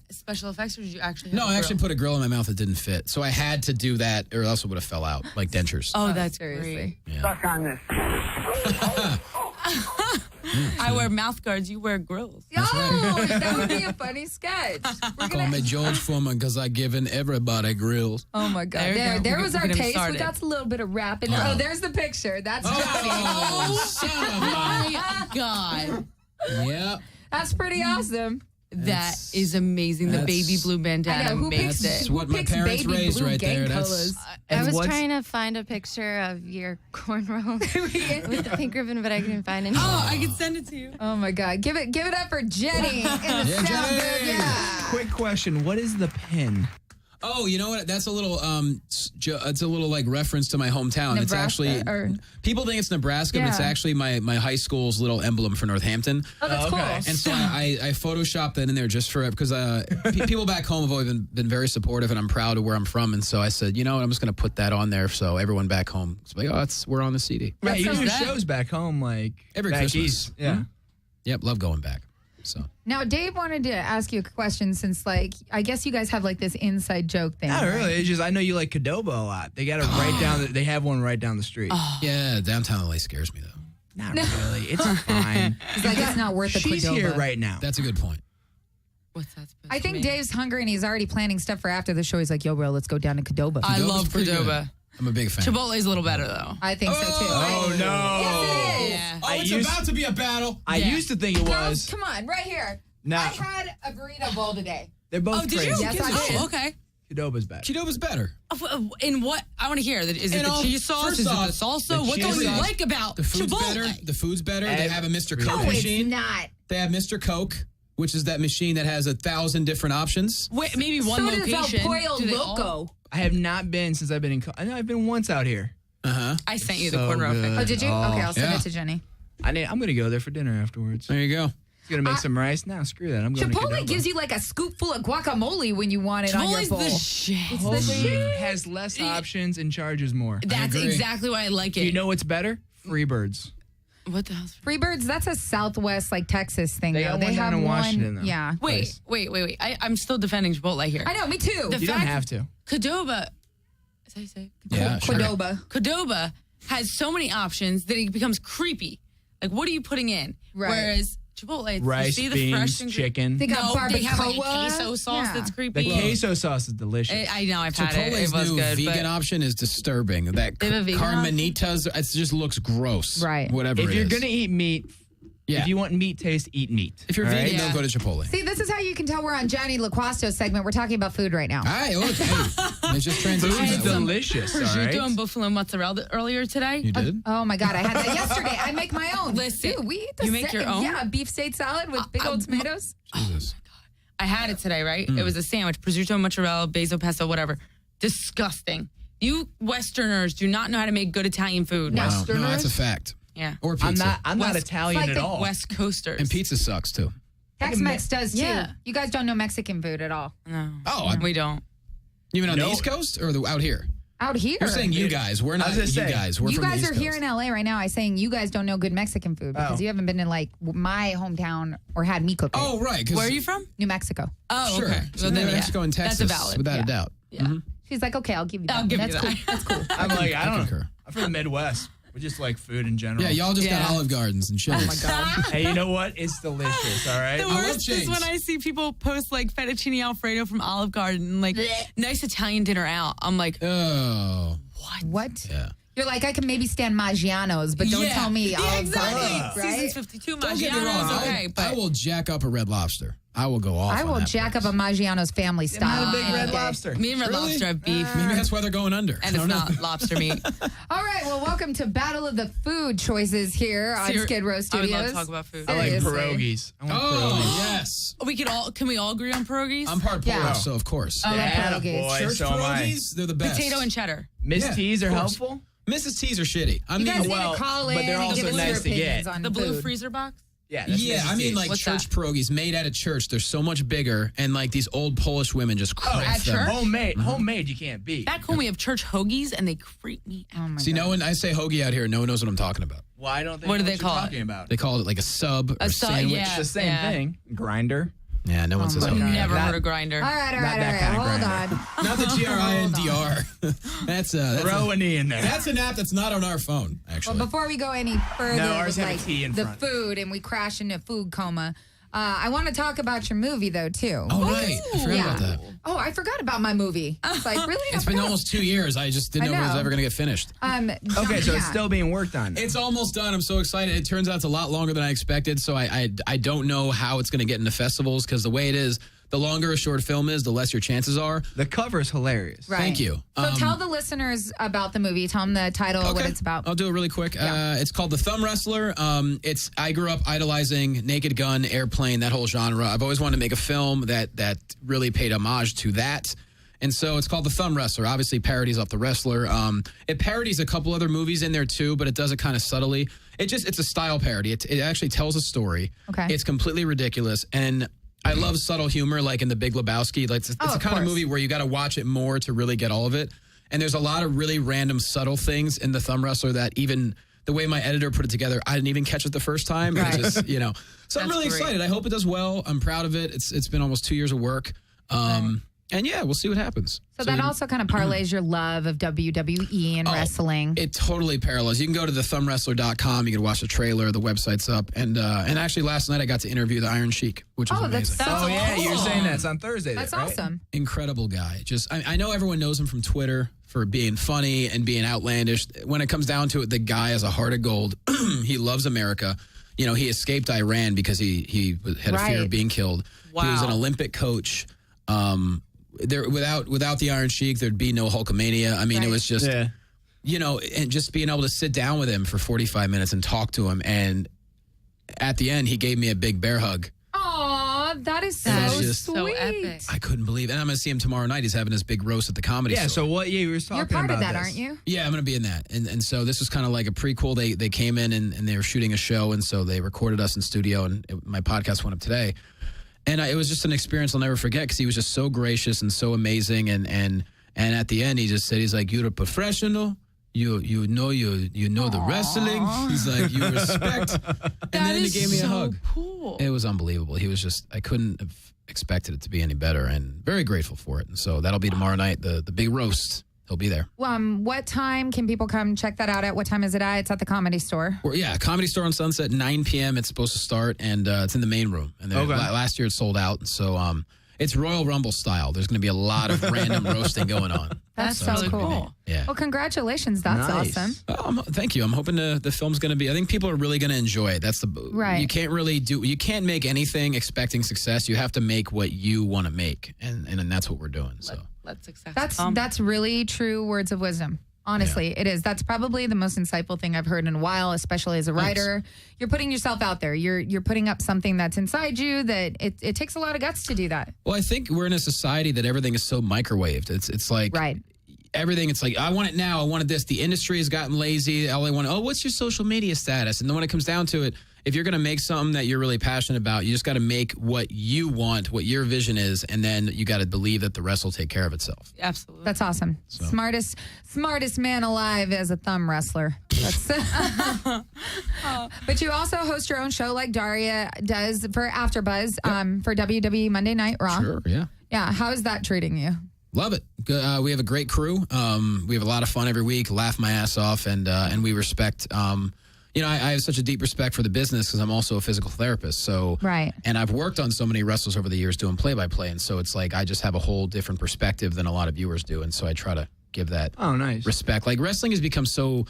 special effects, or did you actually have No, a I grill? actually put a grill in my mouth that didn't fit, so I had to do that, or else it would have fell out like dentures. Oh, that's seriously. great. Yeah. I wear mouth guards. You wear grills. oh, that would be a funny sketch. We're Call gonna, me George Foreman because I given everybody grills. oh my God. There you go. There We're was our getting taste. We started. got a little bit of rapping. Oh, there's the picture. That's Johnny. Oh, son of My God, a... Yeah. That's pretty awesome. that is amazing. The that's- baby blue I bandana know, who makes picks, That's it. what who my picks parents baby raised blue right gang there. That's- colors? I And was what's- trying to find a picture of your cornrows with the pink ribbon, but I couldn't find any. Oh, I can send it to you. Oh my God. Give it up for Jenny in the Yeah, sound booth. Jenny. Yeah. Quick question. What is the pin? Oh, you know what? That's a little it's a little like reference to my hometown. It's Nebraska, actually or- people think it's Nebraska, but it's Yeah. actually my high school's little emblem for Northampton. Oh, that's Okay. cool. And so I photoshopped that in there just for it because people back home have always been very supportive, and I'm proud of where I'm from. And so I said, you know what, I'm just going to put that on there so everyone back home is like, oh, we're on the CD. Right, you sounds do that. shows back home, like Every back Christmas. east. Yeah. Yep, love going back. So Now, Dave wanted to ask you a question since, like, I guess you guys have like this inside joke thing. Not right? really. It's just I know you like Cadoba a lot. They got it right down. They have one right down the street. yeah, downtown LA scares me though. Not really. It's fine. It's like it's not worth the She's Qdoba. here right now. That's a good point. What's that supposed I to think mean? Dave's hungry and he's already planning stuff for after the show. He's like, yo, bro, let's go down to Qdoba. I Qdoba's love pretty good. Qdoba. I'm a big fan. Chipotle's a little better though. I think so too. Oh no! Yes, it is. Yeah. Oh, I it's used- about to be a battle. I Yeah. used to think it Girls, was. come on, right here. No. I had a burrito bowl today. They're both Oh, did crazy. you? Yes, I did. Oh, okay. Cadoba's better. Qdoba's better. In what? I want to hear. Is it In the all- cheese sauce? first Is it off, the salsa? the What don't cheese you sauce- like about The food's Chipotle? better. The food's better. They have a Mr. No, Coke No, machine. it's not. They have Mr. Coke, which is that machine that has 1,000 different options. Wait, maybe one so location. does El Pollo Do they all- Loco. I have not been since I've been in. I know I've been once out here. I sent you the So cornrow good. thing. Oh, did you? Oh, Okay, I'll send yeah. it to Jenny. I'm gonna go there for dinner afterwards. There you go. He's gonna make some rice now. Screw that. I'm going to Chipotle Qdoba. gives you like a scoop full of guacamole when you want it on your Chipotle's bowl. the shit. It's the Chipotle shit. has less options and charges more. That's agree. exactly why I like it. You know what's better? Freebirds. What the hell's Freebirds, that's a Southwest, like Texas thing. They though. got They one down have in one. Washington, though. Yeah. Wait. I'm still defending Chipotle here. I know, me too. The You don't fact- have to. Qdoba. Is that how you say it? Yeah, sure. Qdoba. Qdoba has so many options that it becomes creepy. Like, what are you putting in? Right. Whereas Chipotle, you Rice, see the fresh beans, chicken. They got No, they have like a barbacoa. queso sauce Yeah. that's The creepy. queso sauce is delicious. I know, I've had it. It Chipotle's was new good. vegan but option is disturbing. That They have a vegan Carmenitas, it just looks gross. Right. Whatever if it you're is. gonna eat meat, Yeah. if you want meat taste, eat meat. If you're all vegan, right? Yeah. don't go to Chipotle. See, this is how you can tell we're on Johnny LaQuasto's segment. We're talking about food right now. All right, look, hey, it's just transition. Food's that way. delicious. All prosciutto right. and buffalo mozzarella earlier today. You did? Oh my God, I had that yesterday. I make my own. Listen, Dude, we eat the you make your own? Yeah, beef steak salad with big old tomatoes. Jesus. I had it today, right? It was a sandwich, prosciutto, mozzarella, basil pesto, whatever. Disgusting. You Westerners do not know how to make good Italian food. No. Wow. No, Westerners? that's a fact. Yeah. Or pizza. I'm not West- Italian like at the all. West Coasters. And pizza sucks too. Tex-Mex does too. Yeah. You guys don't know Mexican food at all. No. Oh, we don't. You mean on No. the East Coast or out here? Out here. You're saying you guys. We're not I was you gonna say, guys. We're You from the guys East are here Coast. in LA right now. I'm saying you guys don't know good Mexican food because Oh. you haven't been in like my hometown or had me cook it. Oh, right. 'cause- Where are you from? New Mexico. Oh, Sure. okay. So then, New yeah. Mexico and Texas. That's a valid. Without yeah. a doubt. Yeah. She's like, okay, I'll give you that. I'll give you That's that. cool. That's cool. I'm like, I don't know. concur. I'm from the Midwest. We just like food in general. Yeah, y'all just got Yeah. Olive Gardens and chilies. Oh my God. Hey, you know what? It's delicious. All right. The love worst is chains. when I see people post like fettuccine Alfredo from Olive Garden, like nice Italian dinner out. I'm like, Oh, What? yeah. You're like, I can maybe stand Maggiano's, but don't yeah. tell me Yeah, Olive exactly. Garden, right? Seasons 52, Don't get me wrong. Maggiano's, I- okay, I but will jack up a Red Lobster. I will go off. I on will that jack place. up a Maggiano's family I'm style. not a big any Red day. Lobster. me and Red Really? Lobster have beef, Maybe that's why they're going under. and I it's don't know. not lobster meat. All right, well, welcome to Battle of the Food Choices here on Skid Row I Studios. would love to talk about food. I like Seriously. pierogies. I want Oh, pierogies. yes. Can we all agree on pierogies? I'm part Polish, Yeah. so of course. I love Yeah, pierogies. boy, Church so am I. pierogies, they're the best. Potato and cheddar. Miss Yeah, T's are of course. helpful. Mrs. T's are shitty. I You mean, guys well, need to call but in they're and also give us nice your to get. opinions on The blue food. freezer box? Yeah. That's yeah, Mrs. I mean, T's. like What's church that? pierogies made at a church. They're so much bigger, and like these old Polish women just craft at them. church? homemade. Homemade, you can't beat. Back home we have church hoagies and they creep me out. Oh my See, God. no one. I say hoagie out here. No one knows what I'm talking about. Well, I don't think What do I know they call you're it? talking about. They call it like a sub or A sub, sandwich. yeah. It's the same thing. Grinder. Yeah, no one says my hoagie. God. Never That- heard of grinder. All right, all Not right, that all kind right. of Hold on. Not the GRINDR. that's Throw an E in there. that's an app that's not on our phone. Actually, Well, before we go any further No, ours with have a like T in the front. food and we crash into food coma, I want to talk about your movie though too. oh right, I forgot Yeah. about that. Oh, I forgot about my movie. It's like really. I It's been forgot. almost 2 years. I just didn't I know it was know. ever going to get finished. Okay, so it's yeah. still being worked on. It's almost done. I'm so excited. It turns out it's a lot longer than I expected. So I don't know how it's going to get into festivals because the way it is, the longer a short film is, the less your chances are. The cover's hilarious. Right. Thank you. So tell the listeners about the movie. Tell them the title, what it's about. I'll do it really quick. Yeah. It's called The Thumb Wrestler. I grew up idolizing Naked Gun, Airplane, that whole genre. I've always wanted to make a film that really paid homage to that. And so it's called The Thumb Wrestler. Obviously parodies off The Wrestler. It parodies a couple other movies in there too, but it does it kind of subtly. It's a style parody. It actually tells a story. Okay. It's completely ridiculous. And I love subtle humor, like in The Big Lebowski. Like it's the of kind of course. movie where you got to watch it more to really get all of it. And there's a lot of really random, subtle things in The Thumb Wrestler that even the way my editor put it together, I didn't even catch it the first time. Right. It just, So I'm That's really great. excited. I hope it does well. I'm proud of it. It's been almost 2 years of work. And yeah, we'll see what happens. So that also kind of parlays your love of WWE and wrestling. It totally parallels. You can go to thethumbrestler.com. You can watch the trailer. The website's up. And actually last night I got to interview the Iron Sheik, which was amazing. that's Oh, yeah, you're awesome. saying that's on Thursday. That's right? awesome. Incredible guy. Just I know everyone knows him from Twitter for being funny and being outlandish. When it comes down to it, the guy has a heart of gold. He loves America. He escaped Iran because he had a fear Right. of being killed. He was an Wow. Olympic coach. There without the Iron Sheik, there'd be no Hulkamania. I mean, it Right. was just Yeah. and just being able to sit down with him for 45 minutes and talk to him. And at the end, he gave me a big bear hug. Aw, that is so That is sweet. so epic. I couldn't believe it. And I'm going to see him tomorrow night. He's having his big roast at the Comedy Yeah, Store. so what? Yeah, you were talking You're part about of that, this. aren't you? Yeah, I'm going to be in that. And so this was kind of like a prequel. They came in and they were shooting a show, and so they recorded us in studio, and my podcast went up today. And it was just an experience I'll never forget because he was just so gracious and so amazing. And at the end, he just said, he's like, "You're a professional. You know the wrestling." He's like, "You respect." And then he gave me a hug. Cool. It was unbelievable. He was just, I couldn't have expected it to be any better, and very grateful for it. And so that'll be tomorrow night, the big roast. He'll be there. What time can people come check that out at? What time is it at? It's at the Comedy Store. Yeah, Comedy Store on Sunset, 9 p.m. It's supposed to start, and it's in the main room. And last year it sold out, so it's Royal Rumble style. There's going to be a lot of random roasting going on. That's so really cool. cool. Yeah. Well, congratulations. That's Nice. awesome. Thank you. I'm hoping the film's going to be. I think people are really going to enjoy it. That's Right. You can't make anything expecting success. You have to make what you want to make, and that's what we're doing. So. Let success That's come. that's really true words of wisdom. Honestly, it is. That's probably the most insightful thing I've heard in a while, especially as a writer. You're putting yourself out there. You're putting up something that's inside you that it takes a lot of guts to do that. Well, I think we're in a society that everything is so microwaved. It's like Right. everything. It's like, I want it now. I wanted this. The industry has gotten lazy. All they want, what's your social media status? And then when it comes down to it, if you're going to make something that you're really passionate about, you just got to make what you want, what your vision is, and then you got to believe that the rest will take care of itself. Absolutely. That's awesome. Smartest man alive as a thumb wrestler. That's But you also host your own show like Daria does for AfterBuzz for WWE Monday Night Raw. Sure, yeah. Yeah. How is that treating you? Love it. We have a great crew. We have a lot of fun every week, laugh my ass off, and we respect. I have such a deep respect for the business because I'm also a physical therapist. So, Right. And I've worked on so many wrestlers over the years doing play-by-play, and so it's like I just have a whole different perspective than a lot of viewers do, and so I try to give that nice. respect. Like wrestling has become so.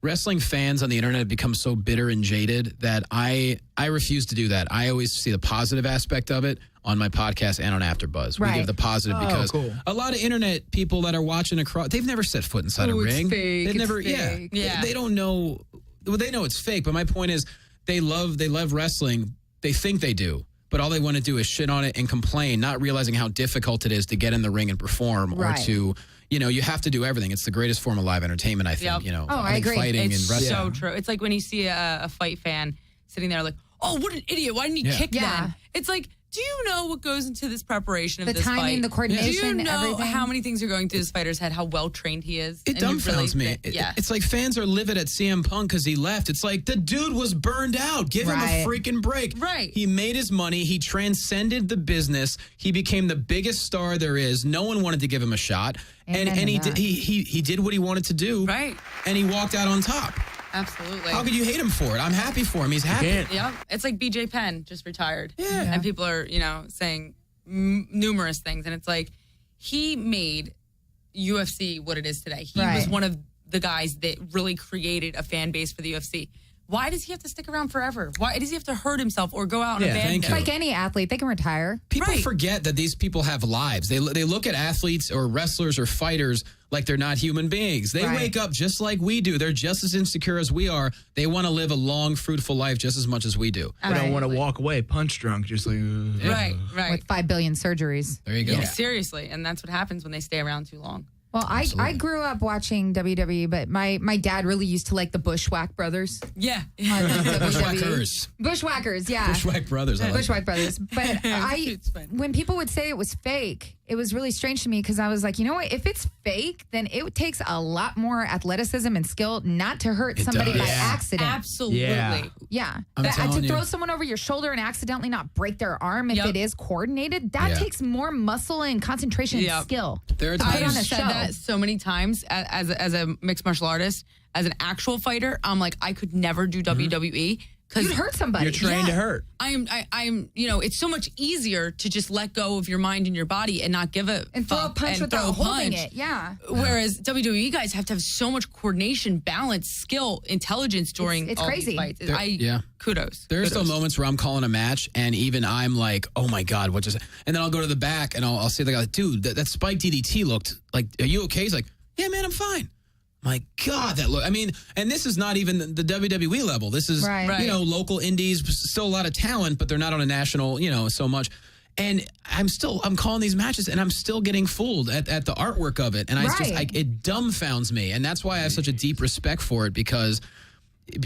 Wrestling fans on the internet have become so bitter and jaded that I refuse to do that. I always see the positive aspect of it on my podcast and on AfterBuzz. Right. We give the positive because cool. a lot of internet people that are watching across, they've never set foot inside a ring. fake, They've it's never, fake. Yeah. They don't know. Well, they know it's fake, but my point is, they love wrestling. They think they do, but all they want to do is shit on it and complain, not realizing how difficult it is to get in the ring and perform, Right. or to. You have to do everything. It's the greatest form of live entertainment, I think. Yep. I think agree. fighting It's and wrestling. so true. It's like when you see a fight fan sitting there like, oh, what an idiot. Why didn't he kick Yeah. then? It's like, do you know what goes into this preparation of The this timing, fight? the coordination, Do you know everything? how many things are going through this fighter's head, how well trained he is? It And you dumbfounds really me. think- yeah. It's like fans are livid at CM Punk because he left. It's like the dude was burned out. Give him Right. a freaking break. Right. He made his money. He transcended the business. He became the biggest star there is. No one wanted to give him a shot, Amen and to he that. did, he did what he wanted to do. Right. And he walked out on top. Absolutely. How could you hate him for it? I'm happy for him. He's happy. Can't. Yeah, it's like BJ Penn just retired. Yeah. And people are, saying numerous things. And it's like, he made UFC what it is today. He Right. was one of the guys that really created a fan base for the UFC. Why does he have to stick around forever? Why does he have to hurt himself or go out on a bad thank note? you. Like any athlete, they can retire. People Right. forget that these people have lives. They look at athletes or wrestlers or fighters like they're not human beings. They Right. wake up just like we do. They're just as insecure as we are. They want to live a long, fruitful life just as much as we do. I don't want to Absolutely. walk away punch drunk, just like. Right, right. With 5 billion surgeries. There you go. Yeah, seriously. And that's what happens when they stay around too long. Well, I grew up watching WWE, but my dad really used to like the Bushwhack brothers. Yeah. Bushwhackers. Bushwhackers, yeah. Bushwhack brothers. I like Bushwhack brothers. But It's fine. when people would say it was fake, it was really strange to me because I was like, you know what? If it's fake, then it takes a lot more athleticism and skill not to hurt It somebody does. by Yeah. accident. Absolutely. Yeah. Yeah. I'm But telling to you. throw someone over your shoulder and accidentally not break their arm if Yep. it is coordinated, that Yeah. takes more muscle and concentration Yep. and skill. There are to put on times- a I've show. said that so many times as a mixed martial artist, as an actual fighter. I'm like, I could never do WWE because You'd hurt somebody. You're trained to hurt. I'm, it's so much easier to just let go of your mind and your body and not give a and throw a fuck punch and without throw a holding punch. it. Yeah. Whereas WWE guys have to have so much coordination, balance, skill, intelligence during It's all crazy. these fights. yeah. Kudos. There are still Kudos. moments where I'm calling a match and even I'm like, oh my God, what just, and then I'll go to the back and I'll say to the guy, dude, that spike DDT looked like, are you okay? He's like, yeah, man, I'm fine. my God, that look. I mean, and this is not even the WWE level. This is, Right. you know, local indies, still a lot of talent, but they're not on a national, you know, so much. And I'm calling these matches and I'm still getting fooled at the artwork of it. And it dumbfounds me. And that's why I have such a deep respect for it, because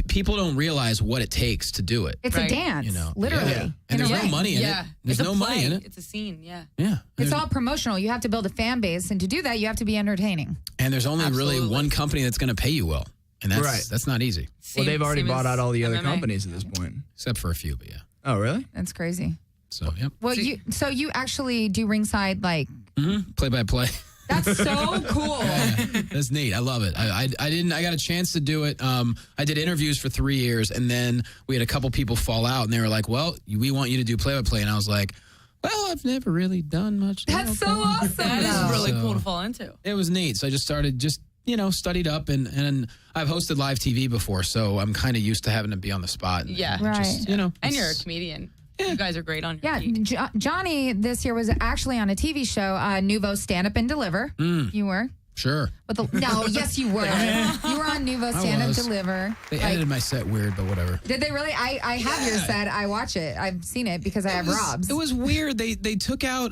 people don't realize what it takes to do it. It's a dance, you know, literally. Yeah. And there's no money in it. There's no money in it. It's a scene, yeah. Yeah. It's all promotional. You have to build a fan base, and to do that, you have to be entertaining. And there's only really one company that's going to pay you well. And that's not easy. Well, they've already bought out all the other MMA. companies at this point. Except for a few, but yeah. Oh, really? That's crazy. So, yep. Well, you actually do ringside, like, Play by play. that's so cool. That's neat. I love it. I got a chance to do it. I did interviews for 3 years, and then we had a couple people fall out, and they were like, well, we want you to do play-by-play. And I was like, well, I've never really done much. That's so awesome. That is really So- cool to fall into. It was neat. So I just started studied up, and I've hosted live TV before, so I'm kind of used to having to be on the spot. And, Yeah. Right. Just, And it's- you're a comedian. You guys are great on your Yeah, feet. Johnny this year was actually on a TV show, Nouveau Stand Up and Deliver. You were? Sure. No, yes, you were. You were on Nouveau Stand Up was. Deliver. They edited my set weird, but whatever. Did they really? I have your set. I watch it. I've seen it because I have Rob's. It was weird. They took out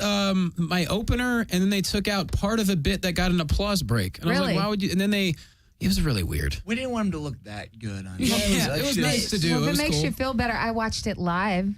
my opener, and then they took out part of the bit that got an applause break. And I was Really? like, why would you? And then it was really weird. We didn't want him to look that good on It was nice to do. Well, it if was it makes cool. you feel better, I watched it live,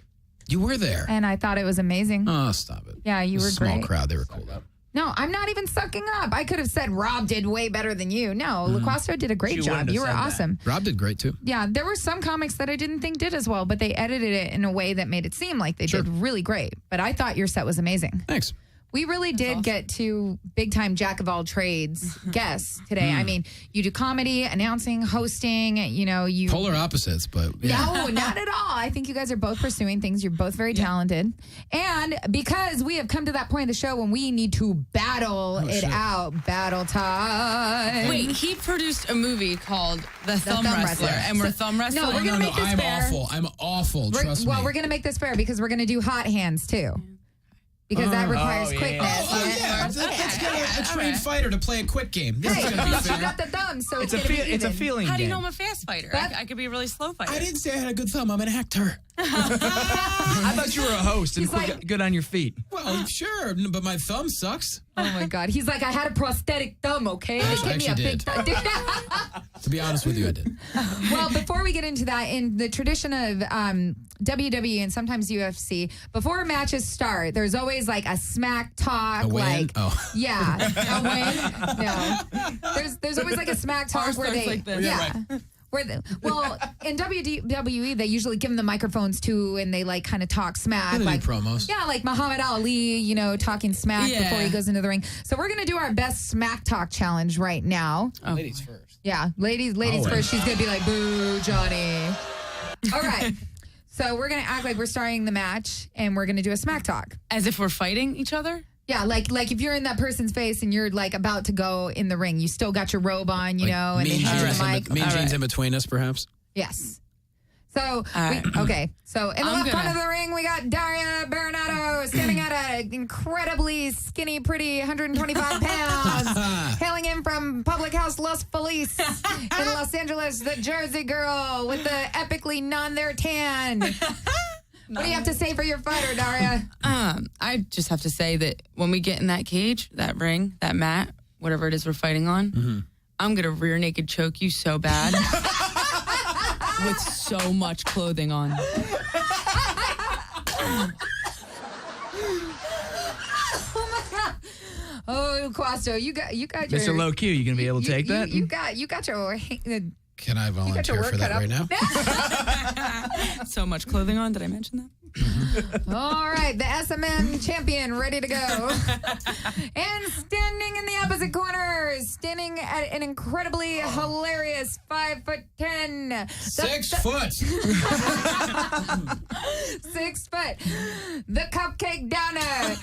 You were there. and I thought it was amazing. Oh, stop it. Yeah, you It was were a small great. crowd. They were cool though. No, I'm not even sucking up. I could have said Rob did way better than you. No, LaQuasto did a great She job. wouldn't have You were said that. awesome. Rob did great too. Yeah, there were some comics that I didn't think did as well, but they edited it in a way that made it seem like they did really great. But I thought your set was amazing. Thanks. We really did get to big time jack of all trades guests today. I mean, you do comedy, announcing, hosting, you. Polar opposites, but yeah. No, not at all. I think you guys are both pursuing things. You're both very talented. And because we have come to that point of the show when we need to battle it out, battle time. Wait, he produced a movie called The Thumb Thumb Wrestler, Wrestler. and we're thumb wrestling. No, we're gonna make this I'm fair. awful. I'm awful. Trust me. We're going to make this fair because we're going to do hot hands too. Because that requires quickness. Let's get a trained fighter to play a quick game. This Hey, is gonna be you fair. got the thumb, so It's a gonna be it's a even. feeling How do you game. know I'm a fast fighter? That- I could be a really slow fighter. I didn't say I had a good thumb. I'm an actor. I thought you were a host and He's like- good on your feet. Well, sure, but my thumb sucks. Oh my God. He's like, I had a prosthetic thumb, okay? They I gave me a actually big did. thumb. To be honest with you, I did. Well, before we get into that, in the tradition of WWE and sometimes UFC, before matches start, there's always like a smack talk. A win? Like, Oh. yeah, a win. No, there's always like a smack talk Ours where starts they, like this. yeah. Well, in WWE, they usually give them the microphones too, and they like kind of talk smack, They do like promos. Yeah, like Muhammad Ali, talking smack Yeah. before he goes into the ring. So we're gonna do our best smack talk challenge right now. Ladies first. Yeah, ladies first. She's gonna be like, "Boo, Johnny." All right. So we're gonna act like we're starting the match, and we're gonna do a smack talk. As if we're fighting each other? Yeah, like if you're in that person's face and you're like about to go in the ring, you still got your robe on, and they hand you the mic. Mean jeans in between us, perhaps. Yes. So, right. So in the I'm left front of gonna- the ring, we got Daria Bernardo standing at an incredibly skinny, pretty 125 pounds, hailing in from Public House Los Feliz in Los Angeles, the Jersey girl with the epically non-there tan. What do you have to say for your fighter, Daria? I just have to say that when we get in that cage, that ring, that mat, whatever it is we're fighting on, I'm going to rear naked choke you so bad with so much clothing on. Oh, Quasto, you got your Mr. Low Q, you gonna be able to take that? You got your Can I volunteer work for that cut right now? So much clothing on. Did I mention that? All right, the SMM champion ready to go. And standing in the opposite corner, standing at an incredibly hilarious 5'10". 6 foot. 6 foot. The cupcake downer.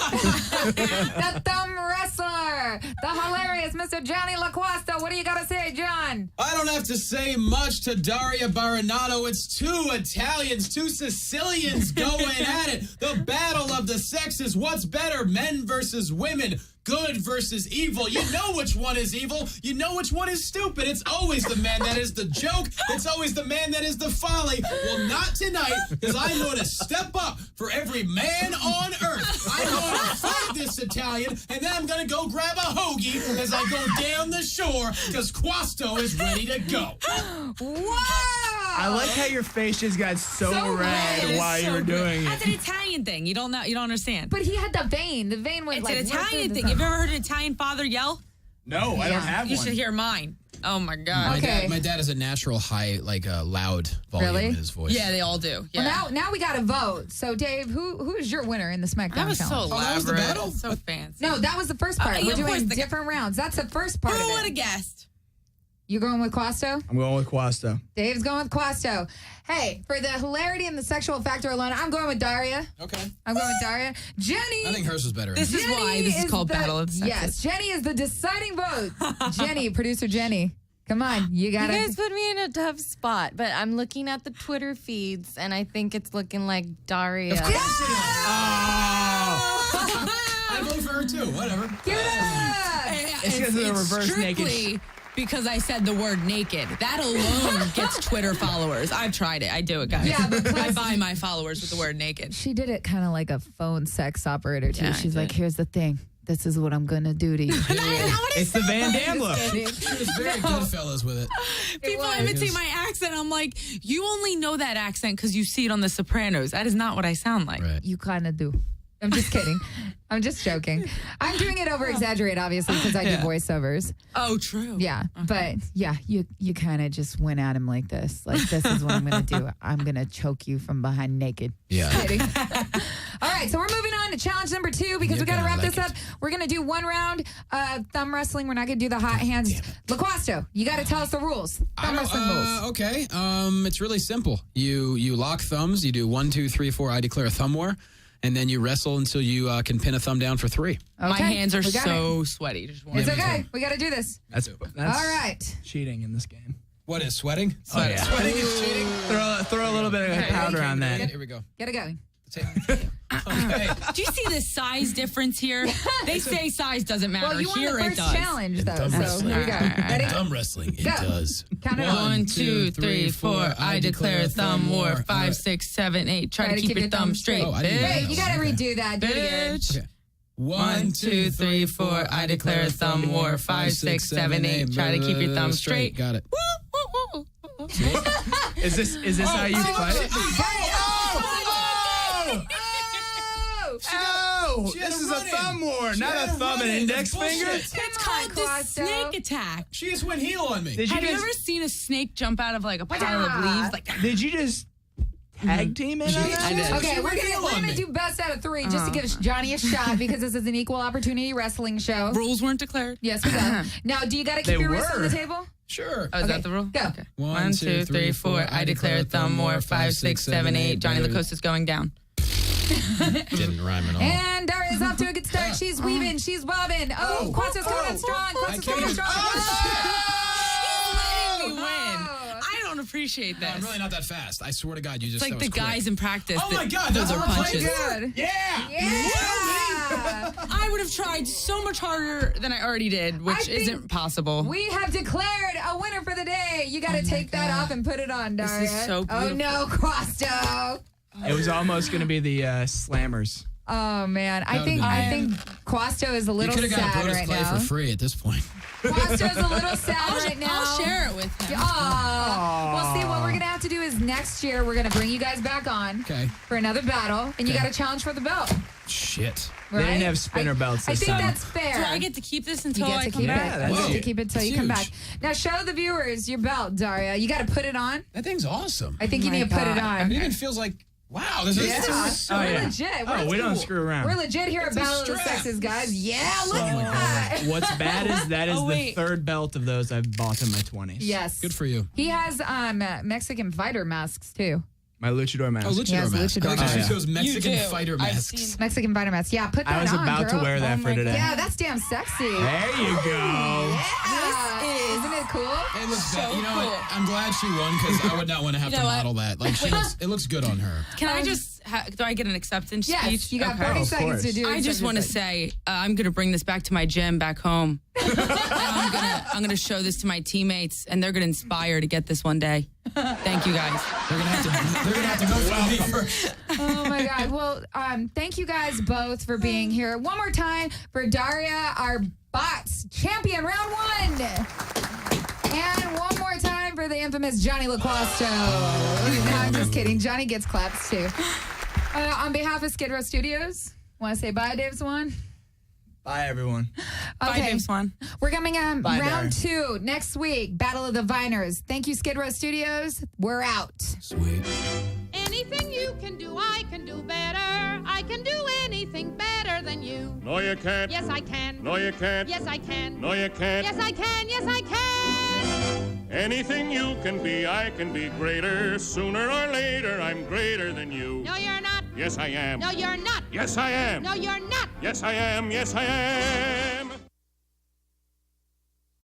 The thumb wrestler. the hilarious Mr. Johnny LaQuasta. What do you got to say, John? I don't have to say much to Daria Baronato. It's two Italians, two Sicilians going at it. The battle of the sexes. What's better, men versus women? Good versus evil. You know which one is evil. You know which one is stupid. It's always the man that is the joke. It's always the man that is the folly. Well, not tonight, because I'm going to step up for every man on earth. I'm going to fight this Italian, and then I'm going to go grab a hoagie as I go down the shore, because Quasto is ready to go. Wow! I like how your face just got so red It is while you so were good. doing That's it. an Italian thing. You don't know. You don't understand. But he had the vein. The vein went It's like an right through Italian the thing. top. Have you ever heard an Italian father yell? No, I don't have You one. should hear mine. Oh my god. Okay. My dad has a natural high, like a loud volume Really? in his voice. Yeah, they all do. Yeah. Well, now we got to vote. So, Dave, who is your winner in the SmackDown that was so challenge? elaborate. that was the battle? So fancy. No, that was the first part. yeah, We're of course, doing the- different rounds. That's the first part Who of would have it. guessed? You going with Quasto? I'm going with Quasto. Dave's going with Quasto. Hey, for the hilarity and the sexual factor alone, I'm going with Daria. Okay. I'm going with Daria. Jenny. I think hers was better. This is Jenny why this is called Battle of the Sexes. Yes, Jenny is the deciding vote. Jenny, producer Jenny. Come on, you You gotta. guys put me in a tough spot, but I'm looking at the Twitter feeds, and I think it's looking like Daria. I vote for her too. Whatever. Give it up. It's because of the reverse naked. strictly because I said the word naked. That alone gets Twitter followers. I've tried it. I do it, guys. Yeah, but I buy my followers with the word naked. She did it kind of like a phone sex operator too. Yeah, I She's like, did. "Here's the thing. This is what I'm gonna do to you." It's the Van Damme look. She was very good fellas with it. People was. imitate my accent. I'm like, you only know that accent because you see it on The Sopranos. That is not what I sound like. Right. You kind of do. I'm just kidding. I'm just joking. I'm doing it over exaggerate, obviously, because I do voiceovers. Oh, true. Yeah, but yeah, you kind of just went at him like this. Like, this is what I'm gonna do. I'm gonna choke you from behind naked. Yeah. Kidding. All right, so we're moving on to challenge number 2 because You're we got to gonna wrap like this up. We're going to do one round thumb wrestling. We're not going to do the hot hands. LaQuasto, you got to tell us the rules. Thumb wrestling rules. Okay. It's really simple. You lock thumbs. You do 1, 2, 3, 4. I declare a thumb war, and then you wrestle until you can pin a thumb down for 3. My Okay, hands are we got so sweaty. Just one. It's okay. We got to do this. That's All right. cheating in this game. What is sweating? Oh, yeah. Sweating is cheating. Throw a little bit of powder on that. Here we go. Get it going. Okay. Do you see the size difference here? They say size doesn't matter. Well, you won Here the it first does. challenge, though. thumb So wrestling. here we go. Ready? Thumb wrestling, it Go. does. Count it up. 1, 2, 3, 4. I declare a thumb war. 5, 6, 7, 8. Try to keep your thumb straight. Oh, I didn't Wait, know. you got to redo that. Do it again. Bitch. Okay. 1, 2, 3, 4. I declare a thumb war. 5, 6, 7, 8. Try to keep your thumb straight. Got it. Is this how you fight? Oh, She had this a is a run-in. thumb war, She not had a a thumb and run-in. index That's finger. bullshit. It's Come on, called the Quasto. snake attack. She just went heel on me. Did you Have you just ever seen a snake jump out of like a pile of leaves? Like did you just tag team in on I that? did. Okay, She we're went heel on gonna me. do best out of 3 just to give Johnny a shot because this is an equal opportunity wrestling show. rules weren't declared. Yes, we go. Now, do you got to keep They your wrist on the were. table? Sure. Oh, is Okay, that the rule? go. Okay. 1, 2, 3, 4. I declare a thumb war. 5, 6, 7, 8. Johnny LaCosta's going down. Didn't rhyme at all. And Daria's off to a good start. She's weaving. She's bobbing. Oh, Quasto's coming on strong. Quasto's coming on strong. He's letting me win. I don't appreciate this. I'm really not that fast. I swear to God, you just It's like that the was quick. guys in practice. Oh my that- God, that's those are how we're punches. playing? Good. Yeah. Yeah. I would have tried so much harder than I already did, I which think isn't possible. We have declared a winner for the day. You got to take that off and put it on, Daria. This is so Oh, beautiful. no, Quasto. It was almost going to be the slammers. Oh, man. I That think would've been Quasto is a You little could have got sad Brodus right Clay now. for free at this point. Quasto's a little sad right now. I'll share it with him. Aw. Well, see, what we're going to have to do is next year, we're going to bring you guys back on Okay. for another battle, and you got to challenge for the belt. Shit. Right? They didn't have spinner belts I this think time. that's fair. Do I get to keep this you until get I to come keep back? it. that's You get to it. keep it till It's you come back. huge. Now, show the viewers your belt, Daria. You got to put it on. That thing's awesome. I think you my need to put it God. on. It even feels like, wow, this is Yeah. Oh, We're yeah. legit. Oh, we don't screw around. We're legit here at It's a Battle of the strap. Sexes, guys. Yeah, look at that. What's bad is that is Oh, the wait. third belt of those I've bought in my 20s. Yes. Good for you. He has Mexican fighter masks, too. My luchador mask. Oh, luchador Yes, mask. luchador I like mask. those Mexican do. fighter I've masks. seen- Mexican fighter mask. Yeah, put that I was on, about girl. to wear that Oh for my today. Yeah, that's damn sexy. There you go. Yeah. Isn't it cool? It looks So good. You know cool. what? I'm glad she won because I would not want to have You to know what? model that. Like, it looks good on her. Can I just, do I get an acceptance Yes, speech? you got Okay. 30 of seconds course. to do it. I just want to say I'm going to bring this back to my gym back home. And I'm going to show this to my teammates, and they're going to inspire to get this one day. Thank you, guys. They're gonna have to go for me first. Oh my God. Well, thank you guys both for being here. One more time for Daria, our bots champion, round 1. And one more time for the infamous Johnny LaQuasto. No, I'm just kidding. Johnny gets claps too. On behalf of Skidrow Studios, want to say bye, Dave Swan? Bye, everyone. Bye, Dave Swan. We're coming on Bye, round Daria. 2 next week. Battle of the Viners. Thank you, Skidrow Studios. We're out. Sweet. Anything you can do, I can do better. I can do anything better than you. No, you can't. Yes, I can. No, you can't. Yes, I can. No, you can't. Yes, I can. Yes, I can. Anything you can be, I can be greater. Sooner or later, I'm greater than you. No, you're not. Yes, I am. No, you're not. Yes, I am. No, you're not. Yes, I am. Yes, I am.